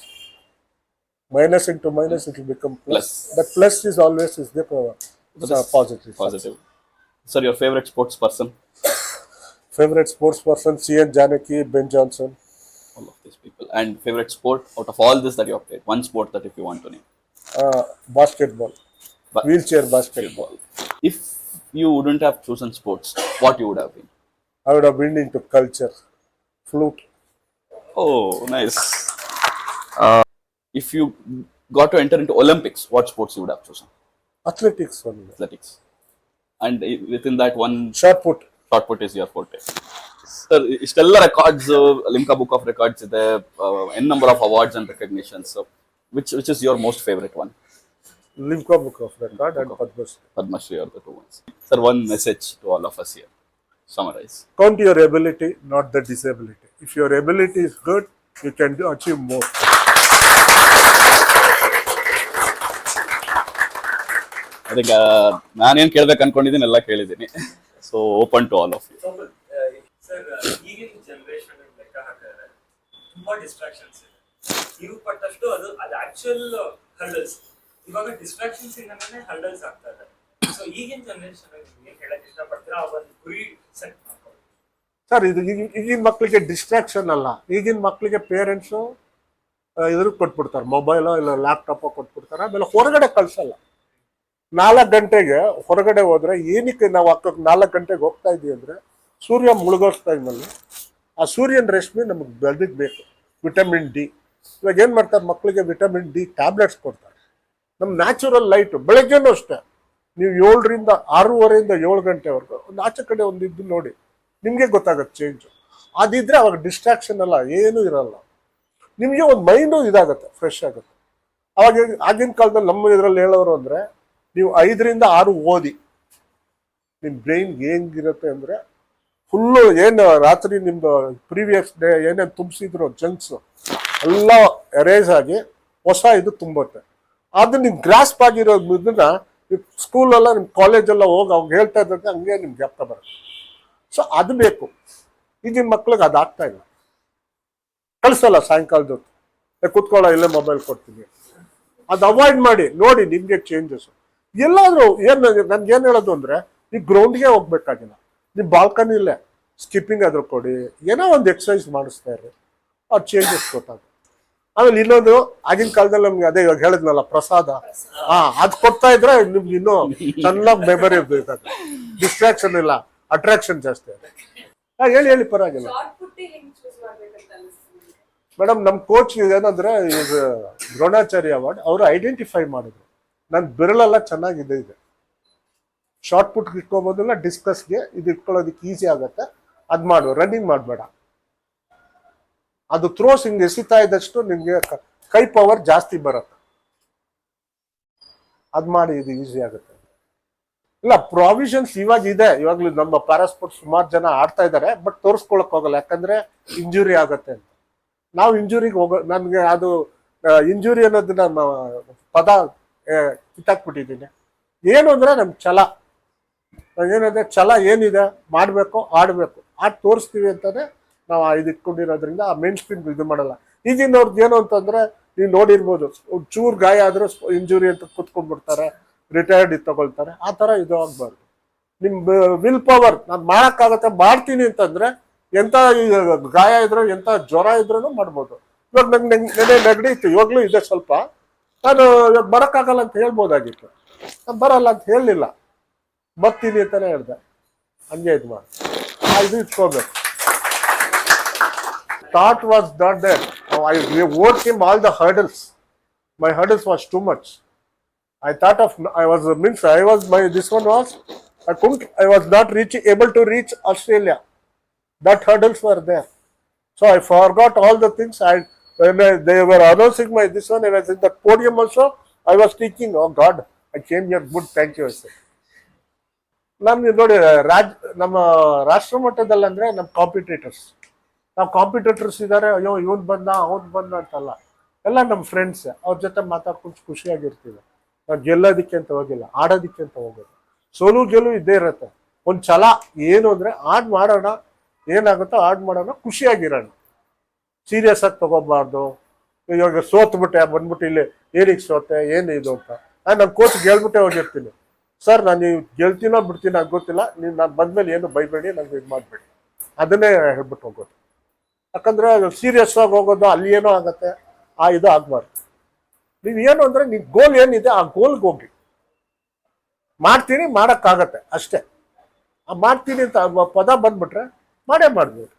Minus into minus, it will become plus. The plus is always is the positive. Positive. Sir, your favorite sports person? Favorite sports person: C.N. Janaki, Ben Johnson. All of these people. And favorite sport out of all this that you have played? One sport that if you want to name. Basketball. Wheelchair basketball. If you wouldn't have chosen sports, what you would have been? I would have been into culture. Flute. Oh, nice. If you got to enter into Olympics, what sports you would have chosen? Athletics only. Athletics. And within that, one Shot put. shot put is your forte. Sir, ಇಷ್ಟೆಲ್ಲ records Limca book of records ಇದೆ, n number of awards and recognitions. So, which is your most favorite one? Limca Book of Record and Padma Shri. Padma Shri are the two ones. Sir, one message to all of us here. Summarize. Count your ability, not the disability. If your ability is good, you can achieve more. I think ನಾನೇನ್ ಕೇಳ್ಬೇಕು ಅನ್ಕೊಂಡಿದ್ದೀನಿ ಎಲ್ಲ ಕೇಳಿದ್ದೀನಿ. So open to all of you. Sir, ಈಗಿನ generation ಲೆಕ್ಕ ಹಾಕಿದ್ರೆ ತುಂಬಾ distractions ಇದೆ. ನೀವು ಪಟ್ಟಷ್ಟು ಅದು ಆಕ್ಚುಯಲ್ ಹರ್ಡಲ್ಸ್. ಇವಾಗ ಡಿಸ್ಟ್ರಾಕ್ಷನ್ಸ್ ಇಂದನೇ ಹರ್ಡಲ್ಸ್ ಆಗ್ತಾ ಇದೆ. ಸೊ ಈಗಿನ ಜನರೇಷನ್ ಏನ್ ಹೇಳಕ್ ಇಷ್ಟಪಡ್ತೀರಾ? ಒಂದು ಗುರಿ ಸೆಟ್ ಮಾಡ್ಕೊಳ್ಳಿ. ಸರ್, ಇದು ಈಗಿನ ಮಕ್ಕಳಿಗೆ ಡಿಸ್ಟ್ರಾಕ್ಷನ್ ಅಲ್ಲ, ಈಗಿನ ಮಕ್ಕಳಿಗೆ ಪೇರೆಂಟ್ಸು ಇದ್ರ ಕೊಟ್ಬಿಡ್ತಾರೆ, ಮೊಬೈಲೋ ಇಲ್ಲ ಲ್ಯಾಪ್ಟಾಪೋ ಕೊಟ್ಬಿಡ್ತಾರೆ, ಆಮೇಲೆ ಹೊರಗಡೆ ಕಳ್ಸಲ್ಲ. 4 ಗಂಟೆಗೆ ಹೊರಗಡೆ ಹೋದ್ರೆ ಏನಕ್ಕೆ ನಾವು 4 ಗಂಟೆಗೆ ಹೋಗ್ತಾ ಇದೀವಿ ಅಂದ್ರೆ, ಸೂರ್ಯ ಮುಳುಗೋ ಟೈಮಲ್ಲಿ ಆ ಸೂರ್ಯನ ರಶ್ಮಿ ನಮಗೆ ಬೆಳೆದಿಗೆ ಬೇಕು, ವಿಟಮಿನ್ ಡಿ. ಇವಾಗ ಏನು ಮಾಡ್ತಾರೆ, ಮಕ್ಕಳಿಗೆ ವಿಟಮಿನ್ ಡಿ ಟ್ಯಾಬ್ಲೆಟ್ಸ್ ಕೊಡ್ತಾರೆ. ನಮ್ಮ ನ್ಯಾಚುರಲ್ ಲೈಟು ಬೆಳಗ್ಗೆನೂ ಅಷ್ಟೇ, ನೀವು 7ರಿಂದ 6:30 7 ಗಂಟೆವರೆಗೂ ಒಂದು ಆಚೆ ಕಡೆ ಒಂದು ಇದ್ದು ನೋಡಿ, ನಿಮಗೆ ಗೊತ್ತಾಗುತ್ತೆ ಚೇಂಜು. ಅದಿದ್ರೆ ಅವಾಗ ಡಿಸ್ಟ್ರಾಕ್ಷನ್ ಅಲ್ಲ, ಏನೂ ಇರಲ್ಲ, ನಿಮಗೆ ಒಂದು ಮೈಂಡು ಇದಾಗುತ್ತೆ, ಫ್ರೆಶ್ ಆಗುತ್ತೆ. ಅವಾಗ ಆಗಿನ ಕಾಲದಲ್ಲಿ ನಮ್ಮ ಇದರಲ್ಲಿ ಹೇಳೋರು ಅಂದರೆ, ನೀವು 5ರಿಂದ 6 ಓದಿ, ನಿಮ್ಮ ಬ್ರೈನ್ ಹೆಂಗಿರುತ್ತೆ ಅಂದರೆ ಫುಲ್ಲು ಏನು ರಾತ್ರಿ ನಿಮ್ಮದು ಪ್ರೀವಿಯಸ್ ಡೇ ಏನೇನು ತುಂಬಿಸಿದ್ರು ಜಂಕ್ಸು ಎಲ್ಲ ಎರೇಸ್ ಆಗಿ ಹೊಸ ಇದು ತುಂಬುತ್ತೆ. ಅದು ನಿಮ್ಗೆ ಗ್ರಾಸ್ಪ್ ಆಗಿರೋ ಇದನ್ನ ನೀವು ಸ್ಕೂಲೆಲ್ಲ ನಿಮ್ಮ ಕಾಲೇಜೆಲ್ಲ ಹೋಗಿ ಅವ್ರು ಹೇಳ್ತಾ ಇದ್ದಂಗೆ ಹಂಗೆ ನಿಮ್ಗೆ ಜ್ಞಾಪಕ ಬರುತ್ತೆ. ಸೊ ಅದು ಬೇಕು. ಈಗಿನ ಮಕ್ಳಿಗೆ ಅದು ಆಗ್ತಾ ಇಲ್ಲ, ಕಳಿಸಲ್ಲ ಸಾಯಂಕಾಲದೊತ್ತು, ಕೂತ್ಕೊಳ್ಳೋ ಇಲ್ಲೇ ಮೊಬೈಲ್ ಕೊಡ್ತೀನಿ. ಅದು ಅವಾಯ್ಡ್ ಮಾಡಿ ನೋಡಿ, ನಿಮಗೆ ಚೇಂಜಸ್ ಎಲ್ಲಾದರೂ. ಏನು ನನ್ಗೇನು ಹೇಳೋದು ಅಂದರೆ, ನೀವು ಗ್ರೌಂಡ್ಗೆ ಹೋಗ್ಬೇಕಾಗಿಲ್ಲ, ನೀವು ಬಾಲ್ಕನಿ ಇಲ್ಲೇ ಸ್ಕಿಪ್ಪಿಂಗ್ ಆದ್ರೂ ಕೊಡಿ, ಏನೋ ಒಂದು ಎಕ್ಸಸೈಸ್ ಮಾಡಿಸ್ತಾ ಇರ್ರಿ, ಅವ್ರು ಚೇಂಜಸ್ ಗೊತ್ತಾಗುತ್ತೆ. ಆಮೇಲೆ ಇನ್ನೊಂದು, ಆಗಿನ ಕಾಲದಲ್ಲಿ ನಮ್ಗೆ ಅದೇ ಇವಾಗ ಹೇಳಿದ್ನಲ್ಲ ಪ್ರಸಾದ, ಅದು ಕೊಡ್ತಾ ಇದ್ರೆ ನಿಮ್ಗೆ ಇನ್ನೂ ಚೆನ್ನಾಗಿ ಮೆಮೊರಿ ಬೇಕಾಗುತ್ತೆ. ಡಿಸ್ಟ್ರಾಕ್ಷನ್ ಇಲ್ಲ, ಅಟ್ರಾಕ್ಷನ್ ಜಾಸ್ತಿ ಇದೆ. ಹೇಳಿ ಪರವಾಗಿಲ್ಲ ಮೇಡಮ್. ನಮ್ಮ ಕೋಚ್ ಏನಂದ್ರೆ, ಈಗ ದ್ರೋಣಾಚಾರ್ಯ ಅವಾರ್ಡ್ ಅವರು ಐಡೆಂಟಿಫೈ ಮಾಡಿದ್ರು, ನನ್ನ ಬೆರಳೆಲ್ಲ ಚೆನ್ನಾಗಿದೆ, ಇದೆ ಶಾರ್ಟ್ ಪುಟ್ ಇಟ್ಕೋಬೋದಿಲ್ಲ, ಡಿಸ್ಕಸ್ಗೆ ಇದು ಇಟ್ಕೊಳ್ಳೋದಕ್ಕೆ ಈಸಿ ಆಗುತ್ತೆ, ಅದು ಮಾಡು, ರನ್ನಿಂಗ್ ಮಾಡಬೇಡ. ಅದು ಥ್ರೋಸ್ ಹಿಂಗೆ ಎಸಿತಾ ಇದ್ದಷ್ಟು ನಿಮಗೆ ಕೈ ಪವರ್ ಜಾಸ್ತಿ ಬರುತ್ತೆ, ಅದು ಮಾಡಿ, ಇದು ಈಸಿ ಆಗುತ್ತೆ. ಇಲ್ಲ, ಪ್ರಾವಿಷನ್ಸ್ ಇವಾಗ ಇದೆ, ಇವಾಗಲೂ ನಮ್ಮ ಪ್ಯಾರಾಸ್ಪೋರ್ಟ್ ಸುಮಾರು ಜನ ಆಡ್ತಾ ಇದ್ದಾರೆ, ಬಟ್ ತೋರಿಸ್ಕೊಳಕ್ ಹೋಗಲ್ಲ, ಯಾಕಂದ್ರೆ ಇಂಜುರಿ ಆಗುತ್ತೆ ಅಂತ. ನಾವು ಇಂಜುರಿಗೆ ನನ್ಗೆ ಅದು ಇಂಜುರಿ ಅನ್ನೋದು ನಮ್ಮ ಪದ ಕಿತ್ತಾಕ್ಬಿಟ್ಟಿದ್ದೀನಿ. ಏನು ಅಂದ್ರೆ ನಮ್ ಛಲ, ಏನಂದ್ರೆ ಛಲ ಏನಿದೆ, ಮಾಡ್ಬೇಕು, ಆಡ್ಬೇಕು, ತೋರಿಸ್ತೀವಿ ಅಂತಾನೆ ನಾವು ಇದು ಇಟ್ಕೊಂಡಿರೋದ್ರಿಂದ ಆ ಮೇನ್ ಸ್ಟ್ರೀಮ್ ಇದು ಮಾಡಲ್ಲ. ಈಗಿನವ್ರದ್ದು ಏನು ಅಂತಂದ್ರೆ, ನೀವು ನೋಡಿರ್ಬೋದು, ಚೂರು ಗಾಯ ಆದ್ರೂ ಇಂಜುರಿ ಅಂತ ಕುತ್ಕೊಂಡ್ಬಿಡ್ತಾರೆ, ರಿಟೈರ್ಡ್ ತಗೊಳ್ತಾರೆ. ಆ ಥರ ಇದು ಆಗ್ಬಾರ್ದು. ನಿಮ್ಮ ವಿಲ್ ಪವರ್, ನಾನು ಮಾಡೋಕ್ಕಾಗತ್ತೆ ಮಾಡ್ತೀನಿ ಅಂತಂದ್ರೆ ಎಂಥ ಗಾಯ ಇದ್ರು ಎಂಥ ಜ್ವರ ಇದ್ರೂ ಮಾಡ್ಬೋದು. ಇವಾಗ ನಂಗೆ ನೆಗಡಿ ಇತ್ತು, ಇವಾಗಲೂ ಇದೆ ಸ್ವಲ್ಪ. ನಾನು ಇವಾಗ ಬರೋಕ್ಕಾಗಲ್ಲ ಅಂತ ಹೇಳ್ಬೋದಾಗಿತ್ತು, ನಾನು ಬರಲ್ಲ ಅಂತ ಹೇಳಲಿಲ್ಲ, ಬರ್ತೀನಿ ಅಂತಾನೆ ಹೇಳ್ದೆ. ಹಂಗೆ ಇದು ಮಾಡಿ ಇದು ಇಟ್ಕೋಬೇಕು. Thought was not there. I overcame all the hurdles. My hurdles was too much. I thought of, I was not able to reach Australia. That hurdles were there. So I forgot all the things. When they were announcing this one, I was in the podium also. I was thinking, oh God, I came here good, thank you. I said. ನಮ್ಗೆ ನೋಡಿ ನಮ್ಮ ರಾಷ್ಟ್ರ ಮಟ್ಟದಲ್ಲಿ ಅಂದ್ರೆ ನಮ್ಮ competitors ಇದ್ದಾರೆ. ಅಯ್ಯೋ ಇವನ್ ಬಂದ ಅವ್ನು ಬಂದ ಅಂತಲ್ಲ, ಎಲ್ಲ ನಮ್ಮ ಫ್ರೆಂಡ್ಸ್. ಅವ್ರ ಜೊತೆ ಮಾತಾಡ್ಕೊಂಡು ಖುಷಿಯಾಗಿರ್ತೀವಿ. ನಾವು ಗೆಲ್ಲೋದಿಕ್ಕೆ ಅಂತ ಹೋಗಿಲ್ಲ, ಆಡೋದಿಕ್ಕೆ ಅಂತ ಹೋಗೋದು. ಸೋಲು ಗೆಲುವು ಇದ್ದೇ ಇರುತ್ತೆ. ಒಂದು ಛಲ ಏನು ಅಂದ್ರೆ ಆಡ್ ಮಾಡೋಣ, ಏನಾಗುತ್ತೋ ಆಡ್ ಮಾಡೋಣ, ಖುಷಿಯಾಗಿರೋಣ, ಸೀರಿಯಸ್ ಆಗಿ ತಗೋಬಾರ್ದು. ಇವಾಗ ಸೋತ್ಬಿಟ್ಟೆ ಬಂದ್ಬಿಟ್ಟು ಇಲ್ಲಿ ಏನಕ್ಕೆ ಸೋತೆ ಏನು ಇದು ಅಂತ ನಾನು ಕೋಚ್ಗೆ ಹೇಳ್ಬಿಟ್ಟೆ ಹೋಗಿರ್ತೀನಿ. ಸರ್ ನಾನು ನೀವು ಗೆಲ್ತೀನೋ ಬಿಡ್ತೀನೋ ಅದು ಗೊತ್ತಿಲ್ಲ, ನೀವು ನಾನು ಬಂದ್ಮೇಲೆ ಏನು ಬೈಬೇಡಿ, ನಂಗೆ ಇದು ಮಾಡಬೇಡಿ, ಅದನ್ನೇ ಹೇಳ್ಬಿಟ್ಟು ಹೋಗೋದು. ಯಾಕಂದ್ರೆ ಸೀರಿಯಸ್ ಆಗಿ ಹೋಗೋದು, ಅಲ್ಲಿ ಏನೋ ಆಗತ್ತೆ, ಆ ಇದು ಆಗ್ಬಾರ್ದು. ನೀವು ಏನು ಅಂದ್ರೆ ನೀವು ಗೋಲ್ ಏನಿದೆ ಆ ಗೋಲ್ಗೆ ಹೋಗಿ ಮಾಡ್ತೀನಿ, ಮಾಡೋಕ್ಕಾಗತ್ತೆ ಅಷ್ಟೇ. ಮಾಡ್ತೀನಿ ಅಂತ ಪದ ಬಂದ್ಬಿಟ್ರೆ ಮಾಡೇ ಮಾಡ್ಬೋದು.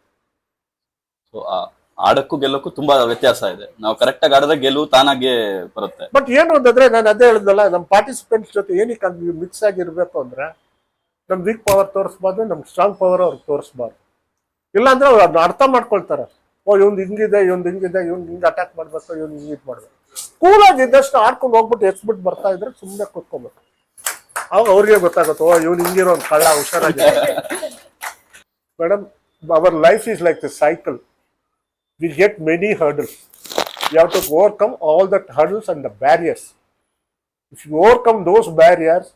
ಸೊ ಆಡಕ್ಕೂ ಗೆಲ್ಲಕ್ಕೂ ತುಂಬಾ ವ್ಯತ್ಯಾಸ ಇದೆ. ನಾವು ಕರೆಕ್ಟ್ ಆಗಿ ಆಡಿದ್ರೆ ಗೆಲುವು ತಾನಾಗೆ ಬರುತ್ತೆ. ಬಟ್ ಏನು ಅಂತಂದ್ರೆ ನಾನು ಅದೇ ಹೇಳಿದ್ನಲ್ಲ, ನಮ್ಮ ಪಾರ್ಟಿಸಿಪೆಂಟ್ಸ್ ಜೊತೆ ಏನಕ್ಕೆ ಮಿಕ್ಸ್ ಆಗಿರ್ಬೇಕು ಅಂದ್ರೆ ನಮ್ ವೀಕ್ ಪವರ್ ತೋರಿಸ್ಬಾರ್ದು, ನಮ್ ಸ್ಟ್ರಾಂಗ್ ಪವರ್ ಅವ್ರಿಗೆ ತೋರಿಸ್ಬಾರ್ದು. ಇಲ್ಲಾಂದ್ರೆ ಅವ್ರು ಅದನ್ನ ಅರ್ಥ ಮಾಡ್ಕೊಳ್ತಾರೆ. ಓ ಇವ್ನು ಹಿಂಗಿದೆ, ಇವ್ನು ಹಿಂಗೆ ಅಟ್ಯಾಕ್ ಮಾಡ್ಬೇಕು, ಇವ್ನು ಹಿಂಗೆ ಇದು ಮಾಡ್ಬೇಕು. ಕೂಲಾಗಿ ಇದ್ದಷ್ಟು ಆಡ್ಕೊಂಡು ಹೋಗ್ಬಿಟ್ಟು ಎಸ್ಬಿಟ್ಟು ಬರ್ತಾ ಇದ್ರೆ ಸುಮ್ಮನೆ ಕೂತ್ಕೋಬೇಕು. ಅವಾಗ ಅವ್ರಿಗೆ ಗೊತ್ತಾಗುತ್ತೆ, ಓ ಇವ್ನು ಹಿಂಗಿರೋ ಒಂದು ಕಳ್ಳ, ಹುಷಾರಾಗಿ. Madam, our life is like the cycle. We get many hurdles. You have to overcome all the hurdles and the barriers. If you overcome those barriers,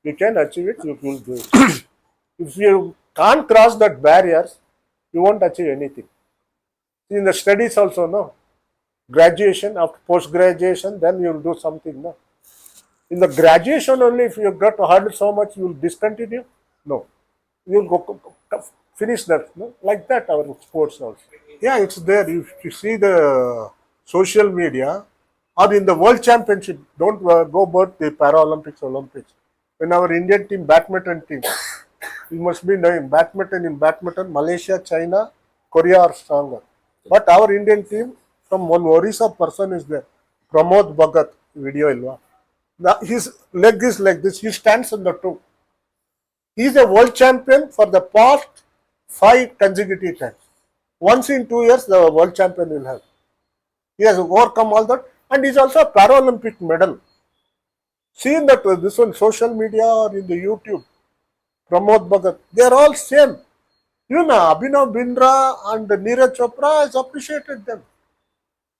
you can achieve it, you will do it. If you can't cross that barriers, you won't achieve anything. In the studies also, no? Graduation, after post-graduation, then you will do something, no? In the graduation only, if you got to hurdle so much, you will discontinue? No. You will go finish that, no? Like that, our sports also. Yeah, it's there. If you see the social media or in the World Championship, don't go about the Paralympics, Olympics. When our Indian team, badminton team, you must be knowing badminton, Malaysia, China, Korea are stronger. But our Indian team, from one Orissa person is there, Pramod Bhagat, video ilva. His leg is like this. He stands on the toe. He is a world champion for the past 5 consecutive times. Once in 2 years, the world champion will have. He has overcome all that, and he is also a Paralympic medal. See that this on social media or in the YouTube, Pramod Bhagat, they are all same. Even Abhinav Bindra and Neeraj Chopra has appreciated them.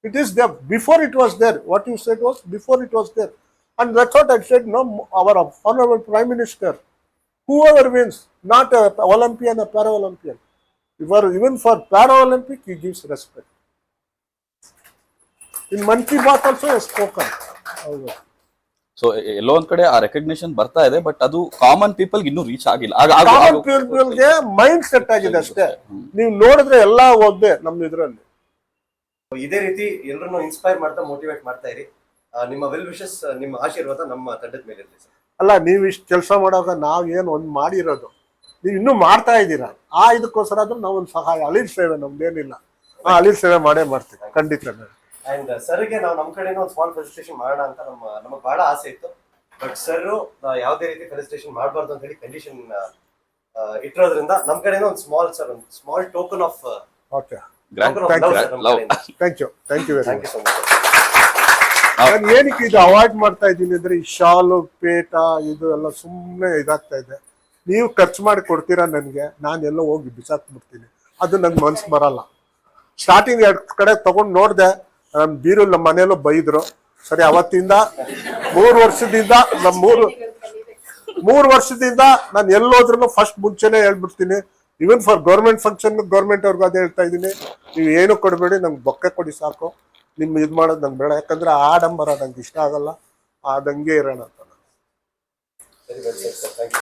It is there. Before it was there. What you said was before it was there. And that's what I said, no, our Honorable Prime Minister, whoever wins, not a Olympian or Paralympian, even for Paralympic, he gives respect. In Mann Ki Baat also has spoken. So ಎಲ್ಲೋ ಒಂದ್ ಕಡೆ ಆ recognition ಬರ್ತಾ ಇದೆ, but ಅದು common people ಇನ್ನೂ reach ಆಗಿಲ್ಲ. Common ಪೀಪಲ್ಗೆ ಮೈಂಡ್ ಸೆಟ್ ಆಗಿದೆ ಅಷ್ಟೇ. ನೀವು ನೋಡಿದ್ರೆ ಎಲ್ಲ ಹೋಗ್ದೆ ನಮ್ಮ ಇದ್ರಲ್ಲಿ. ಇದೇ ರೀತಿ ಎಲ್ಲರನ್ನು ಇನ್ಸ್ಪೈರ್ ಮಾಡ್ತಾ ಮೋಟಿವೇಟ್ ಮಾಡ್ತಾ ಇರಿ. ನಿಮ್ಮ ವೆಲ್ ವಿಶಸ್, ನಿಮ್ಮ ಆಶೀರ್ವಾದ ನಮ್ಮ ತಂಡದ ಮೇಲೆ ಇರಲಿ ಸರ್. ಅಲ್ಲ, ನೀವು ಇಷ್ಟು ಕೆಲಸ ಮಾಡುವಾಗ ನಾವು ಏನು ಒಂದು ಮಾಡಿರೋದು, ನೀವು ಇನ್ನೂ ಮಾಡ್ತಾ ಇದ್ದೀರಾ. ಆ ಇದಕ್ಕೋಸ್ಕರ ಆದ್ರೂ ನಾವು ಒಂದು ಸಹಾಯ, ಅಳಿಲ್ ಸೇವೆ ನಮ್ದೇನಿಲ್ಲ, ಅಳಿಲ್ ಸೇವೆ ಮಾಡೇ ಮಾಡ್ತೀವಿ ಖಂಡಿತ. ಅಂಡ್ ಸರ್ಗೆ ನಾವು ನಮ್ಮ ಕಡೆಯಿಂದ ಒಂದು ಸ್ಮಾಲ್ ಫೆಲಿಸಿಟೇಷನ್ ಮಾಡೋಣ ಅಂತ ನಮಗೆ ಬಹಳ ಆಸೆ ಇತ್ತು. ಬಟ್ ಸರ್ ಯಾವುದೇ ರೀತಿ ಫೆಲಿಸಿಟೇಷನ್ ಮಾಡಬಾರ್ದು ಅಂತ ಹೇಳಿ ಕಂಡೀಷನ್ ಇಟ್ಟಿರೋದ್ರಿಂದ ನಮ್ಮ ಕಡೆಯಿಂದ ಒಂದು small token of okay, thank you very much. So much. ನಾನು ಏನಕ್ಕೆ ಇದು ಅವಾಯ್ಡ್ ಮಾಡ್ತಾ ಇದ್ದೀನಿ ಅಂದ್ರೆ, ಈ ಶಾಲು ಪೇಟ ಇದು ಎಲ್ಲ ಸುಮ್ಮನೆ ಇದಾಗ್ತಾ ಇದೆ. ನೀವು ಖರ್ಚು ಮಾಡಿ ಕೊಡ್ತೀರಾ ನನಗೆ, ನಾನು ಎಲ್ಲೋ ಹೋಗಿ ಬಿಸಾಕ್ಬಿಡ್ತೀನಿ, ಅದು ನನ್ಗೆ ಮನ್ಸು ಬರಲ್ಲ. ಸ್ಟಾರ್ಟಿಂಗ್ 2 ಕಡೆ ತಗೊಂಡು ನೋಡಿದೆ, ನಮ್ಮ ಬೀರು ನಮ್ಮ ಮನೆಯಲ್ಲೂ ಬೈದ್ರು. ಸರಿ, ಅವತ್ತಿಂದ 3 ವರ್ಷದಿಂದ ಮೂರು ವರ್ಷದಿಂದ ನಾನು ಎಲ್ಲೋದ್ರೂ ಫಸ್ಟ್ ಮುಂಚೆನೆ ಹೇಳ್ಬಿಡ್ತೀನಿ. ಇವನ್ ಫಾರ್ ಗೌರ್ಮೆಂಟ್ ಫಂಕ್ಷನ್, ಗೌರ್ಮೆಂಟ್ ಅವ್ರಿಗೂ ಅದೇ ಹೇಳ್ತಾ ಇದ್ದೀನಿ, ನೀವು ಏನು ಕೊಡಬೇಡಿ, ನಂಗೆ ಬೊಕ್ಕೆ ಕೊಡಿ ಸಾಕು. ನಿಮ್ಮ ಇದು ಮಾಡೋದು ನಂಗೆ ಬೇಡ, ಯಾಕಂದ್ರೆ ಆಡಂಬರ ನಂಗೆ ಇಷ್ಟ ಆಗಲ್ಲ, ಆದಂಗೆ ಇರೋಣ ಅಂತ. Very well sir, thank you.